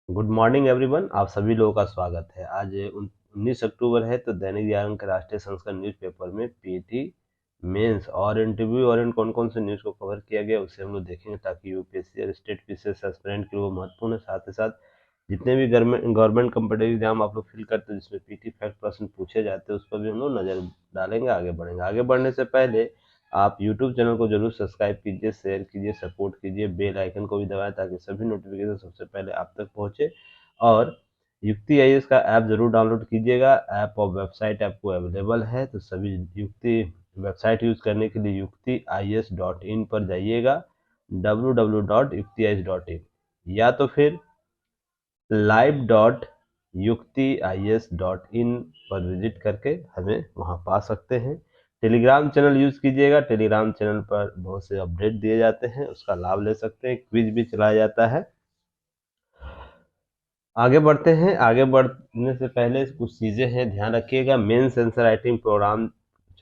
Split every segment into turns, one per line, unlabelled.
Good morning everyone. आप सभी लोगों का स्वागत है। आज 19 अक्टूबर है, तो दैनिक जागरण के राष्ट्रीय संस्करण न्यूज़पेपर में पीटी मेंस और इंटरव्यू और इन कौन कौन से न्यूज़ को कवर किया गया उसे हम लोग देखेंगे, ताकि यूपीएससी और स्टेट पीसीएस एस्पिरेंट के लिए वो महत्वपूर्ण है। साथ ही साथ जितने भी गवर्नमेंट कम्पिटिटिव एग्जाम आप लोग फिल करते हैं जिसमें पीटी फैक्ट प्रश्न पूछे जाते हैं, उस पर भी हम लोग नज़र डालेंगे। आगे बढ़ेंगे। आगे बढ़ने से पहले आप यूट्यूब चैनल को जरूर सब्सक्राइब कीजिए, शेयर कीजिए, सपोर्ट कीजिए, बेल आइकन को भी दबाएं ताकि सभी नोटिफिकेशन सबसे पहले आप तक पहुंचे। और युक्ति आईएएस का ऐप जरूर डाउनलोड कीजिएगा। ऐप और वेबसाइट आपको अवेलेबल है, तो सभी युक्ति वेबसाइट यूज करने के लिए युक्ति IAS.in पर जाइएगा, www.yuktiis.in, या तो फिर live.yuktiis.in पर विजिट करके हमें वहां पा सकते हैं। टेलीग्राम चैनल यूज कीजिएगा। टेलीग्राम चैनल पर बहुत से अपडेट दिए जाते हैं, उसका लाभ ले सकते हैं। क्विज भी चलाया जाता है। आगे बढ़ते हैं। आगे बढ़ने से पहले कुछ चीज़ें हैं, ध्यान रखिएगा। मेंस आंसर राइटिंग प्रोग्राम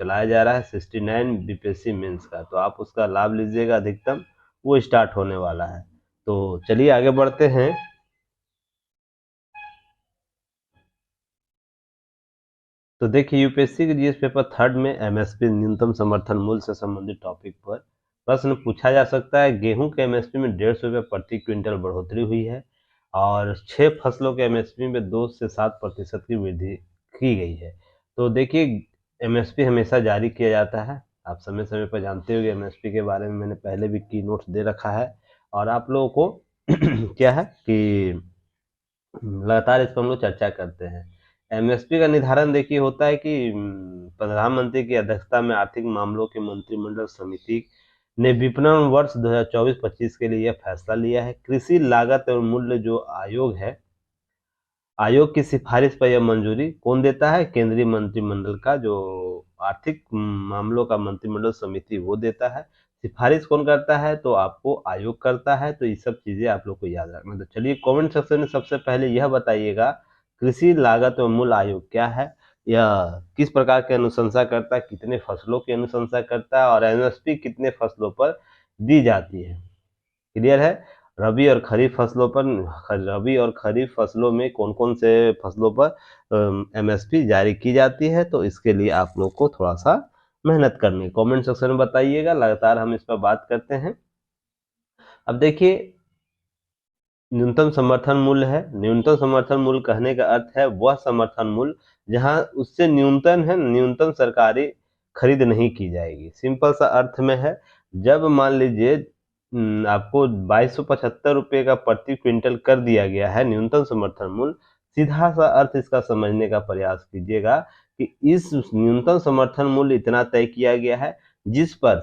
चलाया जा रहा है 69 बीपीएससी मेंस का, तो आप उसका लाभ लीजिएगा। अधिकतम वो स्टार्ट होने वाला है। तो चलिए आगे बढ़ते हैं। तो देखिए, यूपीएससी के जीएस पेपर थर्ड में एमएसपी न्यूनतम समर्थन मूल्य से संबंधित टॉपिक पर प्रश्न पूछा जा सकता है। गेहूं के एमएसपी में 150 रुपये प्रति क्विंटल बढ़ोतरी हुई है और 6 फसलों के एमएसपी में 2 से 7% की वृद्धि की गई है। तो देखिए, एमएसपी हमेशा जारी किया जाता है। आप समय समय पर जानते होंगे, एमएसपी के बारे में मैंने पहले भी की नोट्स दे रखा है। और आप लोगों को क्या है कि लगातार इस पर हम लोग चर्चा करते हैं। एमएसपी का निर्धारण देखिए होता है कि प्रधानमंत्री की अध्यक्षता में आर्थिक मामलों की मंत्रिमंडल समिति ने विपणन वर्ष 2024-25 के लिए यह फैसला लिया है। कृषि लागत और मूल्य जो आयोग है, आयोग की सिफारिश पर यह मंजूरी कौन देता है? केंद्रीय मंत्रिमंडल का जो आर्थिक मामलों का मंत्रिमंडल समिति वो देता है। सिफारिश कौन करता है? तो आपको आयोग करता है। तो ये सब चीजें आप लोग को याद रखना। तो चलिए, कमेंट सेक्शन में सबसे पहले यह बताइएगा, कृषि लागत और मूल्य आयोग क्या है, यह किस प्रकार की अनुशंसा करता है, कितने फसलों की अनुशंसा करता है और एमएसपी कितने फसलों पर दी जाती है। क्लियर है? रबी और खरीफ फसलों पर, रबी और खरीफ फसलों में कौन कौन से फसलों पर एमएसपी जारी की जाती है, तो इसके लिए आप लोग को थोड़ा सा मेहनत करनी। कमेंट सेक्शन में बताइएगा, लगातार हम इस पर बात करते हैं। अब देखिए, न्यूनतम समर्थन मूल्य है। न्यूनतम समर्थन मूल्य कहने का अर्थ है वह समर्थन मूल्य जहां उससे न्यूनतम सरकारी खरीद नहीं की जाएगी। सिंपल सा अर्थ में है, जब मान लीजिए आपको 2275 रुपये का प्रति क्विंटल कर दिया गया है न्यूनतम समर्थन मूल्य, सीधा सा अर्थ इसका समझने का प्रयास कीजिएगा कि इस न्यूनतम समर्थन मूल्य इतना तय किया गया है जिस पर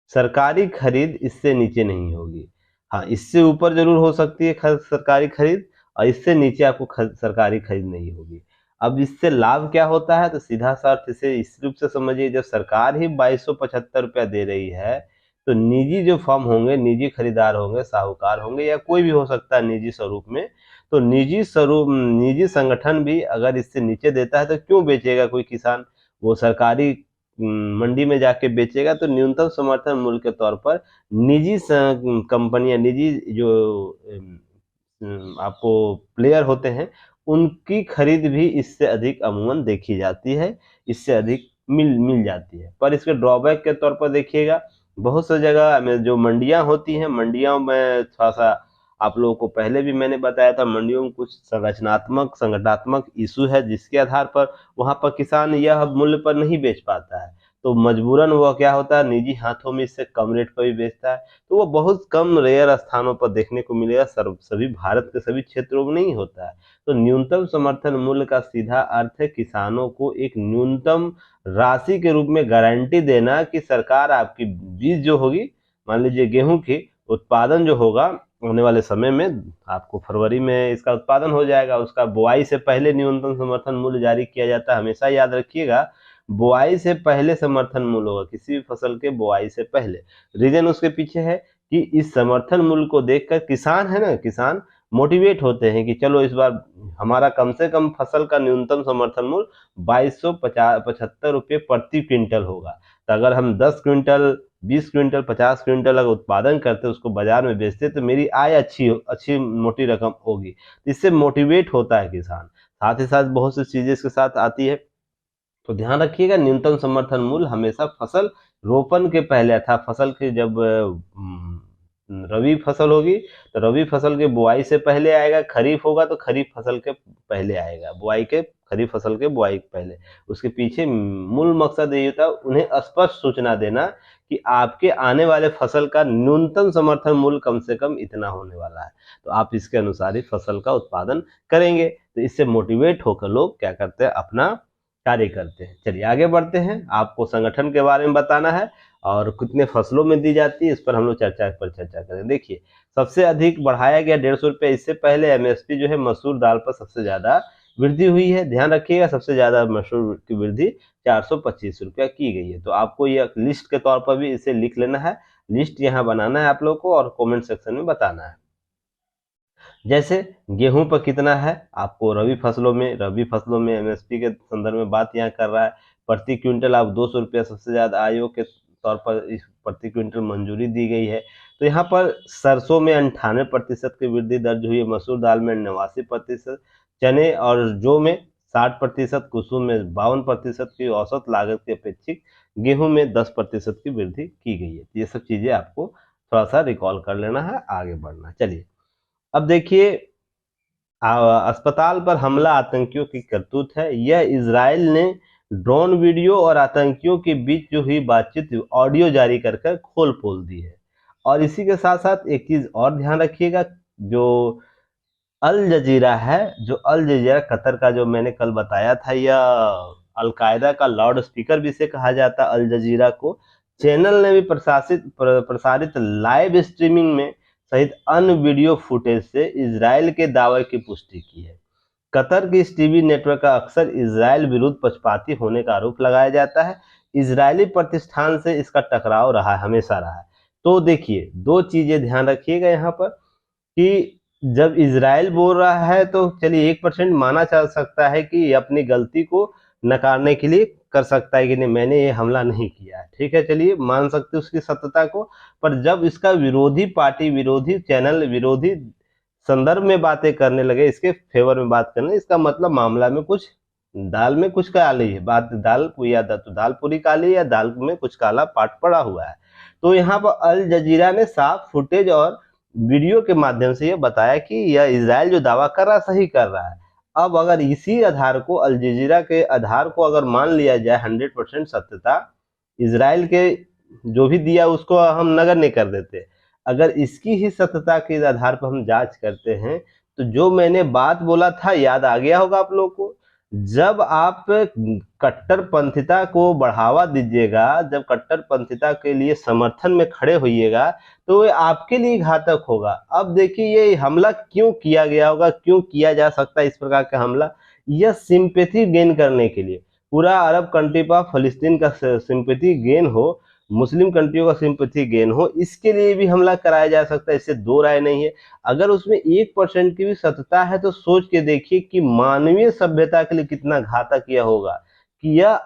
सरकारी खरीद इससे नीचे नहीं होगी। हाँ, इससे ऊपर जरूर हो सकती है सरकारी खरीद, और इससे नीचे आपको सरकारी खरीद नहीं होगी। अब इससे लाभ क्या होता है? तो सीधा सा अर्थ इसे इस रूप से समझिए, जब सरकार ही 2275 रुपया दे रही है, तो निजी जो फर्म होंगे, निजी खरीदार होंगे, साहूकार होंगे, या कोई भी हो सकता है निजी स्वरूप में, तो निजी संगठन भी अगर इससे नीचे देता है तो क्यों बेचेगा कोई किसान? वो सरकारी मंडी में जाके बेचेगा। तो न्यूनतम समर्थन मूल्य के तौर पर निजी कंपनियां, निजी जो आपको प्लेयर होते हैं, उनकी खरीद भी इससे अधिक अमूमन देखी जाती है, इससे अधिक मिल मिल जाती है। पर इसके ड्रॉबैक के तौर पर देखिएगा, बहुत सी जगह में जो मंडियां होती हैं, मंडियों में थोड़ा सा आप लोगों को पहले भी मैंने बताया था, मंडियों में कुछ संगठनात्मक इशू है, जिसके आधार पर वहां पर किसान यह मूल्य पर नहीं बेच पाता है। तो मजबूरन वह क्या होता है, निजी हाथों में इससे कम रेट पर भी बेचता है। तो वो बहुत कम रेयर स्थानों पर देखने को मिलेगा, सभी भारत के सभी क्षेत्रों में नहीं होता है। तो न्यूनतम समर्थन मूल्य का सीधा अर्थ है किसानों को एक न्यूनतम राशि के रूप में गारंटी देना कि सरकार आपकी बीज जो होगी, मान लीजिए गेहूं की उत्पादन जो होगा होने वाले समय में, आपको फरवरी में इसका उत्पादन हो जाएगा, उसका बुआई से पहले न्यूनतम समर्थन मूल्य जारी किया जाता है। हमेशा याद रखिएगा, बुआई से पहले समर्थन मूल्य होगा, किसी भी फसल के बुआई से पहले। रीजन उसके पीछे है कि इस समर्थन मूल्य को देखकर किसान है ना, किसान मोटिवेट होते हैं कि चलो इस बार हमारा कम से कम फसल का न्यूनतम समर्थन मूल्य 2275 रुपये प्रति क्विंटल होगा। तो अगर हम 10 क्विंटल 20 क्विंटल 50 क्विंटल अगर उत्पादन करते उसको बाजार में बेचते तो मेरी आय अच्छी अच्छी मोटी रकम होगी। इससे मोटिवेट होता है किसान। साथ ही साथ बहुत सी चीजें इसके साथ आती है, तो ध्यान रखिएगा न्यूनतम समर्थन मूल्य हमेशा फसल रोपण के पहले अर्थात फसल की जब रबी फसल होगी तो रबी फसल के बुआई से पहले आएगा, खरीफ होगा तो खरीफ फसल के पहले आएगा, बुआई के खरीफ फसल के बुआई के पहले। उसके पीछे मूल मकसद यही होता है उन्हें स्पष्ट सूचना देना कि आपके आने वाले फसल का न्यूनतम समर्थन मूल्य कम से कम इतना होने वाला है, तो आप इसके अनुसार ही फसल का उत्पादन करेंगे। तो इससे मोटिवेट होकर लोग क्या करते हैं, अपना कार्य करते हैं। चलिए आगे बढ़ते हैं, आपको संगठन के बारे में बताना है और कितने फसलों में दी जाती है इस पर हम लोग चर्चा करें। देखिए सबसे अधिक बढ़ाया गया 150 रुपये, इससे पहले एमएसपी जो है मसूर दाल पर सबसे ज्यादा वृद्धि हुई है। ध्यान रखिएगा सबसे ज्यादा मसूर की वृद्धि 425 रुपया की गई है। तो आपको यह लिस्ट के तौर पर भी इसे लिख लेना है, लिस्ट यहाँ बनाना है आप लोग को और कॉमेंट सेक्शन में बताना है। जैसे गेहूं पर कितना है, आपको रबी फसलों में एमएसपी के संदर्भ में बात यहाँ कर रहा है। प्रति क्विंटल आप 200 रुपया सबसे ज्यादा आयोग के तौर पर इस प्रति क्विंटल मंजूरी दी गई है। तो यहाँ पर सरसों में 98% की वृद्धि दर्ज हुई है, मसूर दाल में 89%, चने और जौ में 60%, कुसुम में 52% की औसत लागत की अपेक्षित गेहूं में 10% की वृद्धि की गई है। ये सब चीजें आपको थोड़ा सा रिकॉल कर लेना है, आगे बढ़ना। चलिए अब देखिए अस्पताल पर हमला आतंकियों की करतूत है। यह इजराइल ने ड्रोन वीडियो और आतंकियों के बीच जो हुई बातचीत ऑडियो जारी कर कर खोल पोल दी है। और इसी के साथ साथ एक चीज और ध्यान रखिएगा, जो अल जजीरा है, जो अल जजीरा कतर का जो मैंने कल बताया था, यह अलकायदा का लाउड स्पीकर भी इसे कहा जाता है अल जजीरा को। चैनल ने भी प्रसारित लाइव स्ट्रीमिंग में सहित अन्य वीडियो फुटेज से इजराइल के दावे की पुष्टि की है। कतर के इस टीवी नेटवर्क का अक्सर इजराइल विरुद्ध पक्षपाती होने का आरोप लगाया जाता है। इजरायली प्रतिष्ठान से इसका टकराव रहा है, हमेशा रहा है। तो देखिए दो चीजें ध्यान रखिएगा यहाँ पर कि जब इजराइल बोल रहा है तो चलिए 1% माना जा सकता है कि अपनी गलती को नकारने के लिए कर सकता है कि नहीं मैंने ये हमला नहीं किया है, ठीक है, चलिए मान सकते उसकी सत्यता को। पर जब इसका विरोधी पार्टी, विरोधी चैनल, विरोधी संदर्भ में बातें करने लगे, इसके फेवर में बात करने, इसका मतलब मामला में कुछ दाल में कुछ काली है, बात दाल या तो दाल पूरी काली या दाल में कुछ काला पाट पड़ा हुआ है। तो यहाँ पर अल जजीरा ने साफ फुटेज और वीडियो के माध्यम से यह बताया कि यह इजराइल जो दावा कर रहा है सही कर रहा है। अब अगर इसी आधार को, अल जजीरा के आधार को अगर मान लिया जाए 100% सत्यता, इजराइल के जो भी दिया उसको हम नगर नहीं कर देते, अगर इसकी ही सत्यता के आधार पर हम जांच करते हैं तो जो मैंने बात बोला था याद आ गया होगा आप लोग को। जब आप कट्टरपंथिता को बढ़ावा दीजिएगा, जब कट्टरपंथिता के लिए समर्थन में खड़े होइएगा तो ये आपके लिए घातक होगा। अब देखिए ये हमला क्यों किया गया होगा, क्यों किया जा सकता है इस प्रकार का हमला, यह सिंपैथी गेन करने के लिए, पूरा अरब कंट्री पर फिलिस्तीन का सिंपैथी गेन हो, मुस्लिम कंट्रियों का सिंपैथी गेन हो, इसके लिए भी हमला कराया जा सकता है, इससे दो राय नहीं है। अगर उसमें 1% की भी सत्यता है तो सोच के देखिए कि मानवीय सभ्यता के लिए कितना घातक यह होगा कि यह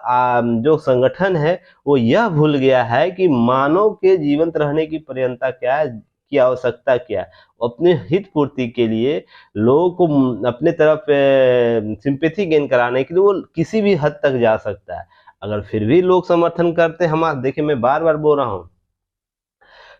जो संगठन है वो यह भूल गया है कि मानव के जीवंत रहने की पर्यंता क्या है, की आवश्यकता क्या है। अपने हित पूर्ति के लिए लोगों को अपने तरफ सिंपैथी गेन कराने के लिए वो किसी भी हद तक जा सकता है। अगर फिर भी लोग समर्थन करते हैं हमारा, देखिए मैं बार बार बोल रहा हूँ,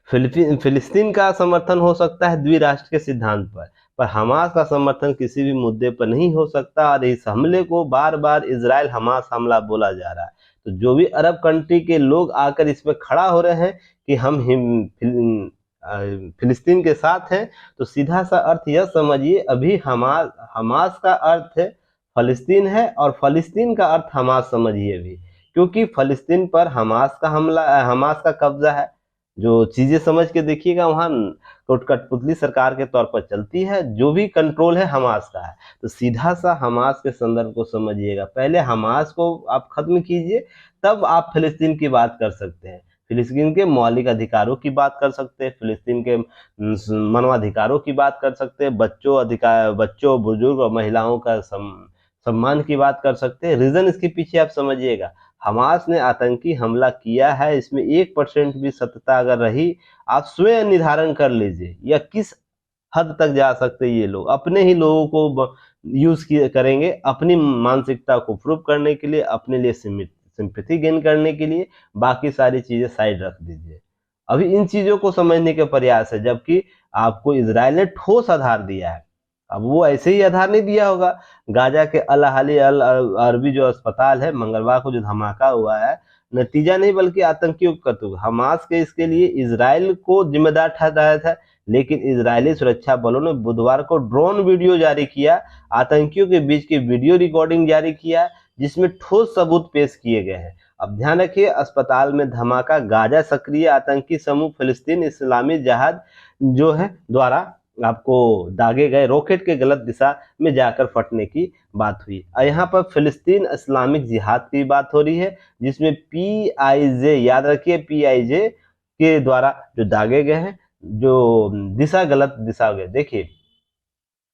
फिलिस्तीन का समर्थन हो सकता है द्विराष्ट्र के सिद्धांत पर हमास का समर्थन किसी भी मुद्दे पर नहीं हो सकता। और इस हमले को बार बार इजराइल हमास हमला बोला जा रहा है। तो जो भी अरब कंट्री के लोग आकर इसमें खड़ा हो रहे हैं कि हम फिलिस्तीन के साथ हैं, तो सीधा सा अर्थ यह समझिए अभी हमास का अर्थ फलस्तीन है और फलस्तीन का अर्थ हमास समझिए अभी, क्योंकि फलस्तीन पर हमास का हमला, हमास का कब्जा है। जो चीजें समझ के देखिएगा वहां कठपुतली सरकार के तौर पर चलती है, जो भी कंट्रोल है हमास का है। तो सीधा सा हमास के संदर्भ को समझिएगा, पहले हमास को आप खत्म कीजिए तब आप फिलिस्तीन की बात कर सकते हैं, फिलिस्तीन के मौलिक अधिकारों की बात कर सकते हैं, फिलिस्तीन के मानवाधिकारों की बात कर सकते हैं, बच्चों बुजुर्ग और महिलाओं का सम्मान की बात कर सकते हैं। रीजन इसके पीछे आप समझिएगा, हमास ने आतंकी हमला किया है, इसमें 1% भी सत्यता अगर रही, आप स्वयं निर्धारण कर लीजिए या किस हद तक जा सकते ये लोग। अपने ही लोगों को यूज करेंगे अपनी मानसिकता को प्रूव करने के लिए, अपने लिए सिंपैथी गेन करने के लिए। बाकी सारी चीजें साइड रख दीजिए, अभी इन चीजों को समझने के प्रयास है। जबकि आपको इजराइल ने ठोस आधार दिया है, अब वो ऐसे ही आधार नहीं दिया होगा। गाजा के अल अहाली अल अरबी जो अस्पताल है, मंगलवार को जो धमाका हुआ है, नतीजा नहीं बल्कि आतंकियों का करतूत। हमास के इसके लिए इजराइल को जिम्मेदार ठहराया था, लेकिन इजरायली सुरक्षा बलों ने बुधवार को ड्रोन वीडियो जारी किया, आतंकियों के बीच की वीडियो रिकॉर्डिंग जारी किया, जिसमें ठोस सबूत पेश किए गए हैं। अब ध्यान रखिए, अस्पताल में धमाका गाजा सक्रिय आतंकी समूह फिलिस्तीन इस्लामी जिहाद जो है द्वारा आपको दागे गए रॉकेट के गलत दिशा में जाकर फटने की बात हुई। और यहाँ पर फिलिस्तीन इस्लामिक जिहाद की बात हो रही है, जिसमें PIJ, याद रखिए PIJ के द्वारा जो दागे गए हैं, जो दिशा गलत दिशा हो गए। देखिए,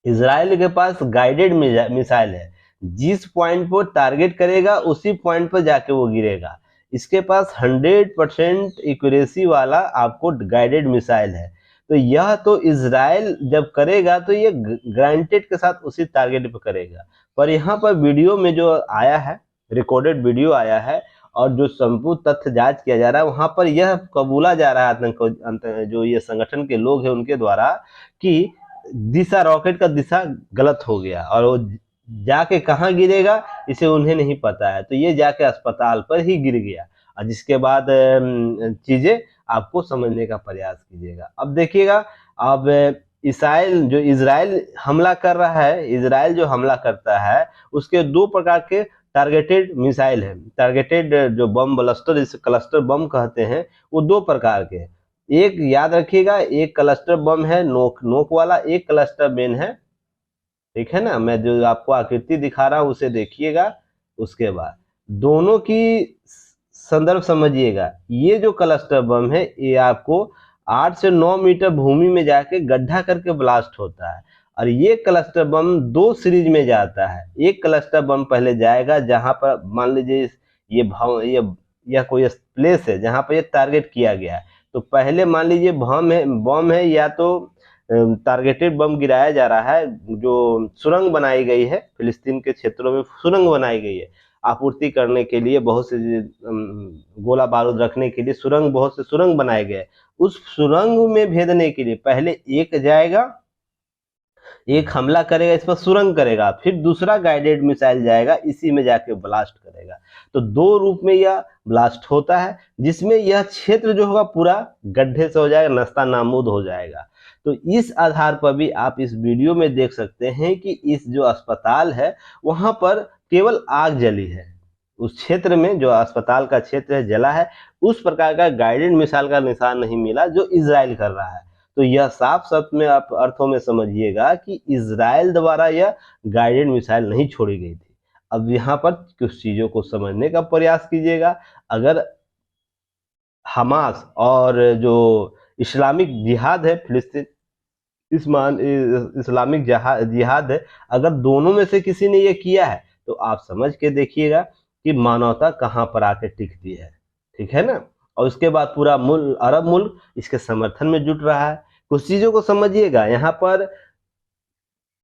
इजराइल के पास गाइडेड मिसाइल है, जिस पॉइंट पर टारगेट करेगा उसी पॉइंट पर जाके वो गिरेगा। इसके पास 100% एक्यूरेसी वाला आपको गाइडेड मिसाइल है। तो यह तो इजराइल जब करेगा तो ये ग्रांटेड के साथ उसी टारगेट पर करेगा। पर यहाँ पर वीडियो में जो आया है, रिकॉर्डेड वीडियो आया है, और जो संपूर्ण तथ्य जांच किया जा रहा है, वहां पर यह कबूला जा रहा है जो ये संगठन के लोग हैं उनके द्वारा कि दिशा, रॉकेट का दिशा गलत हो गया और वो जाके कहाँ गिरेगा इसे उन्हें नहीं पता है। तो ये जाके अस्पताल पर ही गिर गया। और जिसके बाद चीजें आपको समझने का प्रयास कीजिएगा। अब देखिएगा, अब इजराइल हमला कर रहा है, इजराइल जो हमला करता है उसके दो प्रकार के टारगेटेड मिसाइल है। टारगेटेड जो बम बलस्टर, जिसे क्लस्टर बम कहते हैं, वो दो प्रकार के हैं। एक याद रखिएगा, एक क्लस्टर बम है नोक नोक वाला, एक क्लस्टर बेन है, ठीक है ना। मैं जो आपको आकृति दिखा रहा हूं उसे देखिएगा, उसके बाद दोनों की संदर्भ समझिएगा। ये जो क्लस्टर बम है ये आपको 8 से 9 मीटर भूमि में जाके गड्ढा करके ब्लास्ट होता है, और ये क्लस्टर बम दो सीरीज में जाता है। एक क्लस्टर बम पहले जाएगा जहां पर मान लीजिए यह कोई प्लेस है जहां पर ये टारगेट किया गया है। तो पहले मान लीजिए बम है या तो टारगेटेड बम गिराया जा रहा है, जो सुरंग बनाई गई है फिलिस्तीन के क्षेत्रों में, सुरंग बनाई गई है आपूर्ति करने के लिए, बहुत से गोला बारूद रखने के लिए सुरंग, बहुत से सुरंग बनाए गए। उस सुरंग में भेदने के लिए पहले एक जाएगा, एक हमला करेगा, इस पर सुरंग करेगा, फिर दूसरा गाइडेड मिसाइल जाएगा, इसी में जाके ब्लास्ट करेगा। तो दो रूप में यह ब्लास्ट होता है, जिसमें यह क्षेत्र जो होगा पूरा गड्ढे से हो जाएगा, नस्ता नाबूद हो जाएगा। तो इस आधार पर भी आप इस वीडियो में देख सकते हैं कि इस जो अस्पताल है वहां पर केवल आग जली है, उस क्षेत्र में जो अस्पताल का क्षेत्र है जला है, उस प्रकार का गाइडेड मिसाइल का निशान नहीं मिला जो इजराइल कर रहा है। तो यह साफ साफ में आप अर्थों में समझिएगा कि इजराइल द्वारा यह गाइडेड मिसाइल नहीं छोड़ी गई थी। अब यहाँ पर कुछ चीजों को समझने का प्रयास कीजिएगा। अगर हमास और जो इस्लामिक जिहाद है, फिलिस्तीन इस्लामिक जिहाद है, अगर दोनों में से किसी ने ये किया है तो आप समझ के देखिएगा कि मानवता कहाँ पर आके टिकती है, ठीक है ना। और उसके बाद पूरा अरब मुल्क इसके समर्थन में जुट रहा है। कुछ चीजों को समझिएगा, यहाँ पर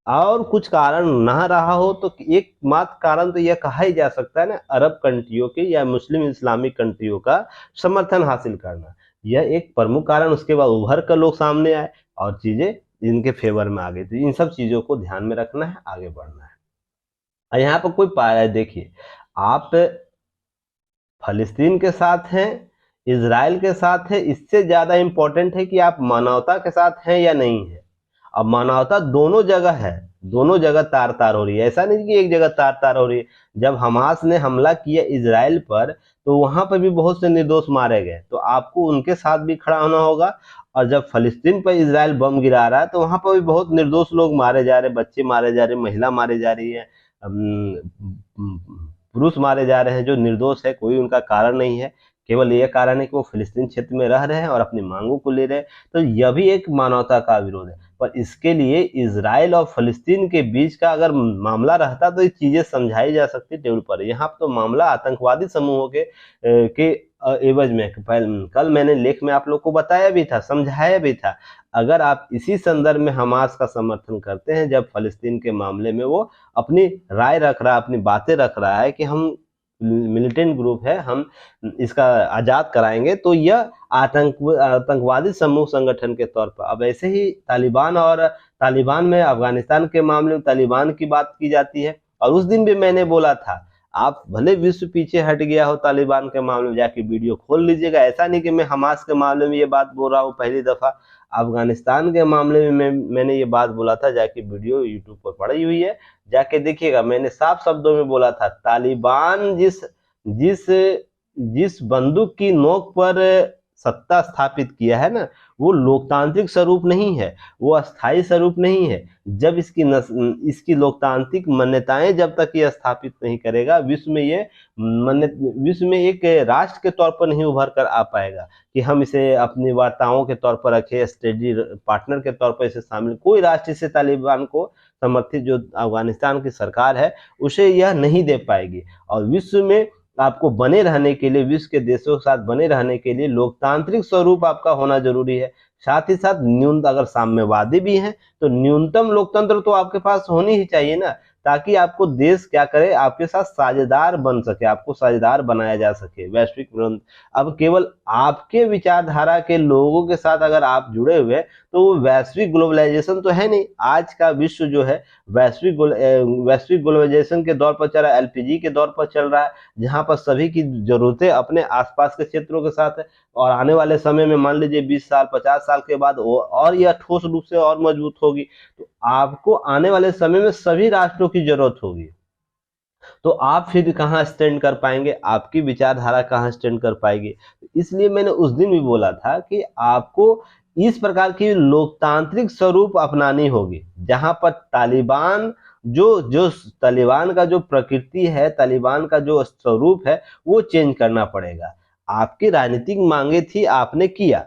और कुछ कारण ना रहा हो तो एकमात्र कारण तो यह कहा ही जा सकता है ना, अरब कंट्रियों के या मुस्लिम इस्लामिक कंट्रियों का समर्थन हासिल करना, यह एक प्रमुख कारण। उसके बाद उभर कर लोग सामने आए और चीजें इनके फेवर में आ गई। तो इन सब चीजों को ध्यान में रखना है, आगे बढ़ना है। और यहाँ पर कोई पाया है, देखिए, आप फलस्तीन के साथ हैं, इजराइल के साथ है, इससे ज्यादा इंपॉर्टेंट है कि आप मानवता के साथ हैं या नहीं है। अब मानवता दोनों जगह है, दोनों जगह तार तार हो रही है, ऐसा नहीं कि एक जगह तार तार हो रही है। जब हमास ने हमला किया इजराइल पर तो वहां पर भी बहुत से निर्दोष मारे गए, तो आपको उनके साथ भी खड़ा होना होगा। और जब फलस्तीन पर इजराइल बम गिरा रहा है तो वहां पर भी बहुत निर्दोष लोग मारे जा रहे, बच्चे मारे जा रहे, महिला मारे जा रही है, पुरुष मारे जा रहे हैं जो निर्दोष है, कोई उनका कारण नहीं है, केवल यह कारण है कि वो फिलिस्तीन क्षेत्र में रह रहे हैं और अपनी मांगों को ले रहे हैं। तो यह भी एक मानवता का विरोध है। पर इसके लिए इजराइल और फलस्तीन के बीच का अगर मामला रहता तो ये चीजें समझाई जा सकती टेबल पर। यहाँ तो मामला आतंकवादी समूहों के एवज में। कल मैंने लेख में आप लोग को बताया भी था, समझाया भी था। अगर आप इसी संदर्भ में हमास का समर्थन करते हैं, जब फलस्तीन के मामले में वो अपनी राय रख रहा है, अपनी बातें रख रहा है कि हम मिलिटेंट ग्रुप है, हम इसका आजाद कराएंगे, तो यह आतंकवादी समूह संगठन के तौर पर। अब ऐसे ही तालिबान में अफगानिस्तान के मामले में तालिबान की बात की जाती है। और उस दिन भी मैंने बोला था, आप भले विश्व पीछे हट गया हो तालिबान के मामले में, जाके वीडियो खोल लीजिएगा। ऐसा नहीं कि मैं हमास के मामले में ये बात बोल रहा हूँ पहली दफा, अफगानिस्तान के मामले में मैंने ये बात बोला था, जाके वीडियो यूट्यूब पर पड़ी हुई है, जाके देखिएगा। मैंने साफ शब्दों में बोला था, तालिबान जिस जिस जिस बंदूक की नोक पर सत्ता स्थापित किया है ना, वो लोकतांत्रिक स्वरूप नहीं है, वो अस्थायी स्वरूप नहीं है। जब इसकी लोकतांत्रिक मान्यताएं जब तक ये स्थापित नहीं करेगा, विश्व में एक राष्ट्र के तौर पर नहीं उभर कर आ पाएगा कि हम इसे अपनी वार्ताओं के तौर पर रखें, स्टेडी पार्टनर के तौर पर इसे शामिल। कोई राष्ट्र इसे तालिबान को समर्थित, जो अफगानिस्तान की सरकार है, उसे यह नहीं दे पाएगी। और विश्व में आपको बने रहने के लिए, विश्व के देशों के साथ बने रहने के लिए लोकतांत्रिक स्वरूप आपका होना जरूरी है। साथ ही साथ न्यूनतम, अगर साम्यवादी भी हैं तो न्यूनतम लोकतंत्र तो आपके पास होनी ही चाहिए ना, ताकि आपको देश क्या करे, आपके साथ साझेदार बन सके, आपको साझेदार बनाया जा सके वैश्विक। अब केवल आपके विचारधारा के लोगों के साथ अगर आप जुड़े हुए, तो वो वैश्विक ग्लोबलाइजेशन तो है नहीं। आज का विश्व जो है वैश्विक ग्लोबलाइजेशन के दौर पर चल रहा है, एलपीजी के दौर पर चल रहा है, जहां पर सभी की जरूरतें अपने आसपास के क्षेत्रों के साथ है। और आने वाले समय में मान लीजिए 20 साल 50 साल के बाद और यह ठोस रूप से और मजबूत होगी। तो आपको आने वाले समय में सभी राष्ट्रों की जरूरत होगी। तो आप फिर कहाँ स्टैंड कर पाएंगे, आपकी विचारधारा कहाँ स्टैंड कर पाएगी। इसलिए मैंने उस दिन भी बोला था कि आपको इस प्रकार की लोकतांत्रिक स्वरूप अपनानी होगी, जहां पर तालिबान जो तालिबान का जो प्रकृति है, तालिबान का जो स्वरूप है, वो चेंज करना पड़ेगा। आपकी राजनीतिक मांगे थी, आपने किया,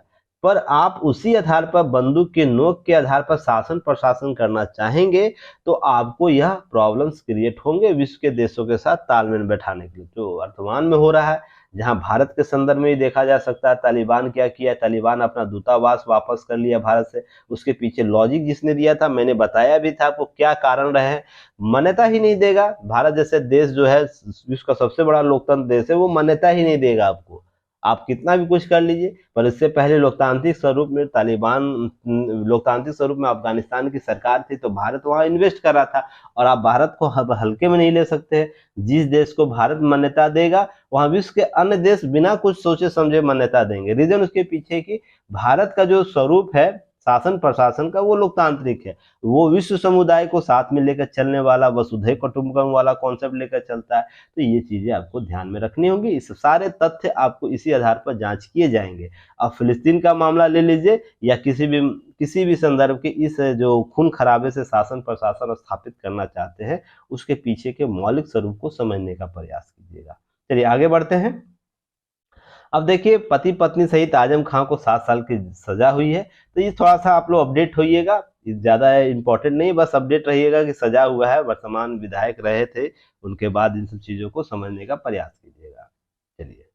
पर आप उसी आधार पर, बंदूक के नोक के आधार पर शासन प्रशासन करना चाहेंगे, तो आपको यह प्रॉब्लम्स क्रिएट होंगे विश्व के देशों के साथ तालमेल बैठाने के लिए, जो वर्तमान में हो रहा है। जहां भारत के संदर्भ में ही देखा जा सकता है, तालिबान क्या किया, तालिबान अपना दूतावास वापस कर लिया भारत से। उसके पीछे लॉजिक जिसने दिया था, मैंने बताया भी था आपको क्या कारण रहे। मान्यता ही नहीं देगा, भारत जैसे देश जो है विश्व का सबसे बड़ा लोकतंत्र देश है, वो मान्यता ही नहीं देगा आपको, आप कितना भी कुछ कर लीजिए। पर इससे पहले लोकतांत्रिक स्वरूप में लोकतांत्रिक स्वरूप में अफगानिस्तान की सरकार थी, तो भारत वहां इन्वेस्ट कर रहा था। और आप भारत को हल्के में नहीं ले सकते। जिस देश को भारत मान्यता देगा, वहां विश्व के अन्य देश बिना कुछ सोचे समझे मान्यता देंगे। रीजन उसके पीछे कि भारत का जो स्वरूप है शासन प्रशासन का, वो लोकतांत्रिक है। वो विश्व समुदाय को साथ में लेकर चलने वाला, वसुधैव कुटुंबकम वाला कॉन्सेप्ट लेकर चलता है। तो ये चीजें आपको ध्यान में रखनी होंगी। इस सारे तथ्य आपको इसी आधार पर जांच किए जाएंगे। अब फिलिस्तीन का मामला ले लीजिए, या किसी भी संदर्भ के इस जो खून खराबे से शासन प्रशासन स्थापित करना चाहते हैं, उसके पीछे के मौलिक स्वरूप को समझने का प्रयास कीजिएगा। चलिए आगे बढ़ते हैं। अब देखिए, पति पत्नी सहित आजम खां को 7 साल की सजा हुई है। तो ये थोड़ा सा आप लोग अपडेट होइएगा, ज्यादा इंपॉर्टेंट नहीं, बस अपडेट रहिएगा कि सजा हुआ है। वर्तमान विधायक रहे थे, उनके बाद इन सब चीजों को समझने का प्रयास कीजिएगा। चलिए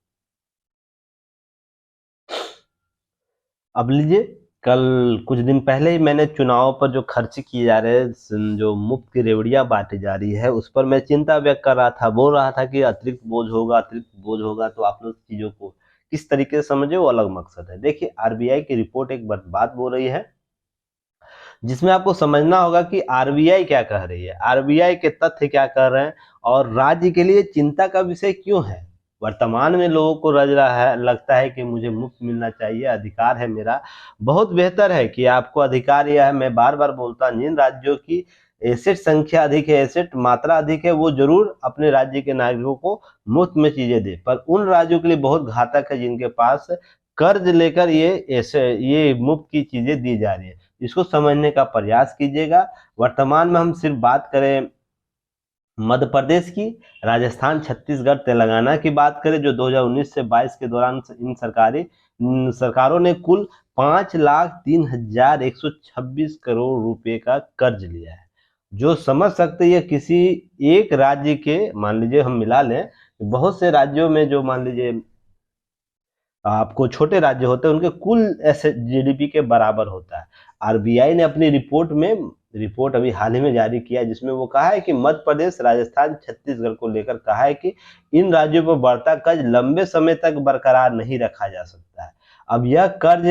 अब लीजिए, कल कुछ दिन पहले ही मैंने चुनाव पर जो खर्च किए जा रहे हैं, जो मुफ्त की रेवड़ियां बांटी जा रही है, उस पर मैं चिंता व्यक्त कर रहा था, बोल रहा था कि अतिरिक्त बोझ होगा, अतिरिक्त बोझ होगा। तो आप लोग चीजों को किस तरीके से समझे, वो अलग मकसद है। देखिए, आरबीआई की रिपोर्ट एक बात बोल रही है, जिसमें आपको समझना होगा कि आरबीआई क्या कह रही है, आरबीआई के तथ्य क्या कह रहे हैं, और राज्य के लिए चिंता का विषय क्यों है। वर्तमान में लोगों को लगता है कि मुझे मुफ्त मिलना चाहिए, अधिकार है मेरा। बहुत बेहतर है कि आपको अधिकार यह है। मैं बार बार बोलता हूं, जिन राज्यों की एसेट संख्या अधिक है, एसेट मात्रा अधिक है, वो जरूर अपने राज्य के नागरिकों को मुफ्त में चीजें दे। पर उन राज्यों के लिए बहुत घातक है जिनके पास कर्ज लेकर ये मुफ्त की चीजें दी जा रही है। इसको समझने का प्रयास कीजिएगा। वर्तमान में हम सिर्फ बात करें मध्य प्रदेश की, राजस्थान, छत्तीसगढ़, तेलंगाना की बात करें, जो 2019 से 22 के दौरान इन सरकारी सरकारों ने कुल 5,03,126 करोड़ रुपए का कर्ज लिया है। जो समझ सकते हैं किसी एक राज्य के, मान लीजिए हम मिला लें, बहुत से राज्यों में जो मान लीजिए आपको छोटे राज्य होते हैं उनके कुल ऐसे जीडीपी के बराबर होता है। आरबीआई ने अपनी रिपोर्ट अभी हाल ही में जारी किया है, जिसमें वो कहा है कि मध्य प्रदेश, राजस्थान, छत्तीसगढ़ को लेकर कहा है कि इन राज्यों पर बढ़ता कर्ज लंबे समय तक बरकरार नहीं रखा जा सकता है। अब यह कर्ज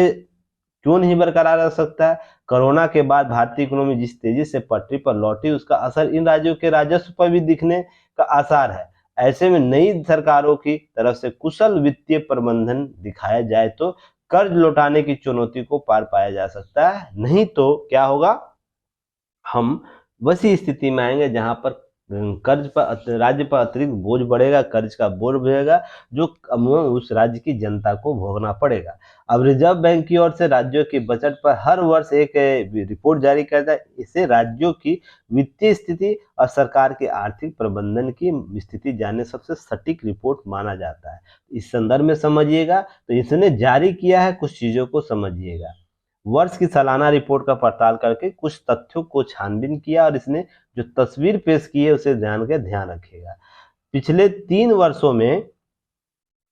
क्यों नहीं बरकरार रह सकता है? कोरोना के बाद भारतीय इकोनॉमी जिस तेजी से पटरी पर लौटी, उसका असर इन राज्यों के राजस्व पर भी दिखने का आसार है। ऐसे में नई सरकारों की तरफ से कुशल वित्तीय प्रबंधन दिखाया जाए तो कर्ज लौटाने की चुनौती को पार पाया जा सकता है। नहीं तो क्या होगा, हम वैसी स्थिति में आएंगे जहां पर कर्ज पर राज्य पर अतिरिक्त बोझ बढ़ेगा, कर्ज का बोझ बढ़ेगा, जो अमूमन उस राज्य की जनता को भोगना पड़ेगा। अब रिजर्व बैंक की ओर से राज्यों की बजट पर हर वर्ष एक रिपोर्ट जारी करता है। इसे राज्यों की वित्तीय स्थिति और सरकार के आर्थिक प्रबंधन की स्थिति जानने सबसे सटीक रिपोर्ट माना जाता है। इस संदर्भ में समझिएगा, तो इसने जारी किया है, कुछ चीजों को समझिएगा। वर्ष की सालाना रिपोर्ट का पड़ताल करके कुछ तथ्यों को छानबीन किया और इसने जो तस्वीर पेश की है उसे ध्यान रखिएगा। पिछले 3 वर्षों में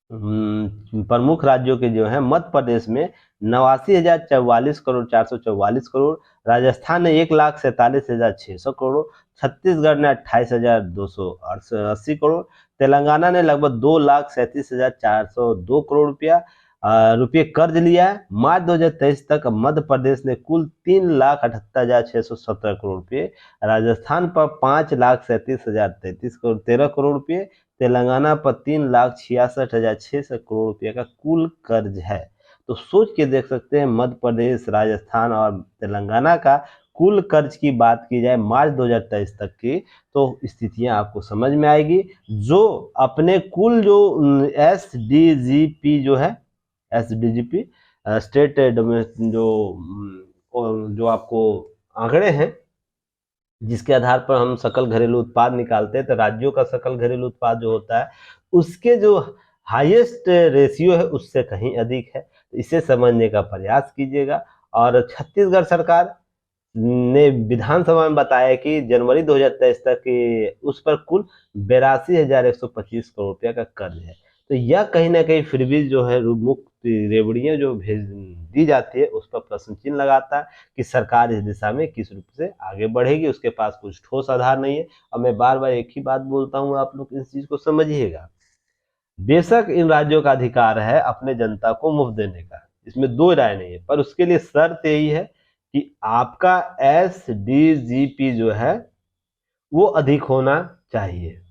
प्रमुख राज्यों के जो है, मध्य प्रदेश में 89,044 करोड़ 444 करोड़, राजस्थान ने 1,47,600 करोड़, छत्तीसगढ़ ने 28,280 करोड़, तेलंगाना ने लगभग 2,37,402 करोड़ रुपये कर्ज लिया है। मार्च 2023 तक मध्य प्रदेश ने कुल 3,78,617 करोड़ रुपये, राजस्थान पर 5,37,033 करोड़ 13 करोड़ रुपये, तेलंगाना पर 3,66,600 करोड़ रुपये का कुल कर्ज है। तो सोच के देख सकते हैं, मध्य प्रदेश, राजस्थान और तेलंगाना का कुल कर्ज की बात की जाए मार्च 2023 तक की, तो स्थितियां आपको समझ में आएगी। जो अपने कुल जो एसडीजीपी जो है, एसडीजीपी स्टेट जो आपको आंकड़े हैं, जिसके आधार पर हम सकल घरेलू उत्पाद निकालते हैं, तो राज्यों का सकल घरेलू उत्पाद जो होता है उसके जो हाईएस्ट रेशियो है उससे कहीं अधिक है। तो इसे समझने का प्रयास कीजिएगा। और छत्तीसगढ़ सरकार ने विधानसभा में बताया कि जनवरी 2023 तक उस पर कुल 82,125 करोड़ रुपया का कर्ज है। तो यह कहीं ना कहीं फिर भी जो है मुक्त रेवड़ियां जो भेज दी जाती है उस पर प्रश्न चिन्ह लगाता है कि सरकार इस दिशा में किस रूप से आगे बढ़ेगी, उसके पास कुछ ठोस आधार नहीं है। और मैं बार बार एक ही बात बोलता हूँ, आप लोग इस चीज को समझिएगा। बेशक इन राज्यों का अधिकार है अपने जनता को मुफ्त देने का, इसमें दो राय नहीं है, पर उसके लिए शर्त यही है कि आपका एसडीजीपी जो है वो अधिक होना चाहिए।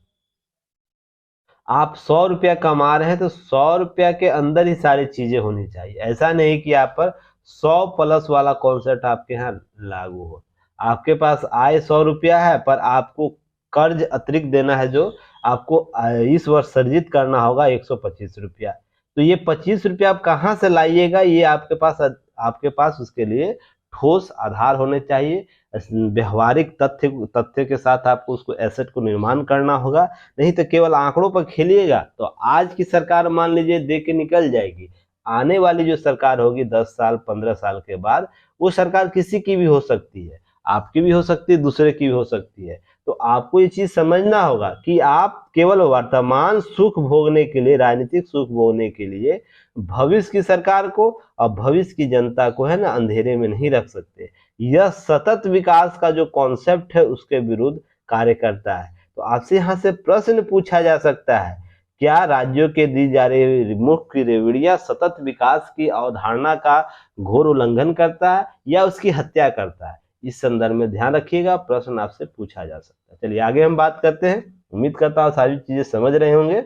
आप 100 रुपया कमा रहे हैं तो 100 रुपया के अंदर ही सारी चीजें होनी चाहिए। ऐसा नहीं कि आप पर 100+ वाला कॉन्सेप्ट आपके यहाँ लागू हो। आपके पास आय 100 रुपया है, पर आपको कर्ज अतिरिक्त देना है, जो आपको इस वर्ष सर्जित करना होगा 125 रुपया। तो ये 25 रुपया आप कहाँ से लाइएगा, ये आपके पास उसके लिए ठोस आधार होने चाहिए। व्यवहारिक तथ्य के साथ आपको उसको एसेट को निर्माण करना होगा। नहीं तो केवल आंकड़ों पर खेलिएगा तो आज की सरकार मान लीजिए दे के निकल जाएगी, आने वाली जो सरकार होगी 10 साल 15 साल के बाद, वो सरकार किसी की भी हो सकती है, आपकी भी हो सकती है, दूसरे की भी हो सकती है। तो आपको ये चीज समझना होगा कि आप केवल वर्तमान सुख भोगने के लिए, राजनीतिक सुख भोगने के लिए भविष्य की सरकार को और भविष्य की जनता को है ना अंधेरे में नहीं रख सकते। यह सतत विकास का जो कॉन्सेप्ट है उसके विरुद्ध कार्य करता है। तो आपसे यहाँ से प्रश्न पूछा जा सकता है, क्या राज्यों के दी जा रही मुख्य रेवड़ियां सतत विकास की अवधारणा का घोर उल्लंघन करता है या उसकी हत्या करता है? इस संदर्भ में ध्यान रखिएगा, प्रश्न आपसे पूछा जा सकता है। चलिए आगे हम बात करते हैं। उम्मीद करता हूँ सारी चीजें समझ रहे होंगे।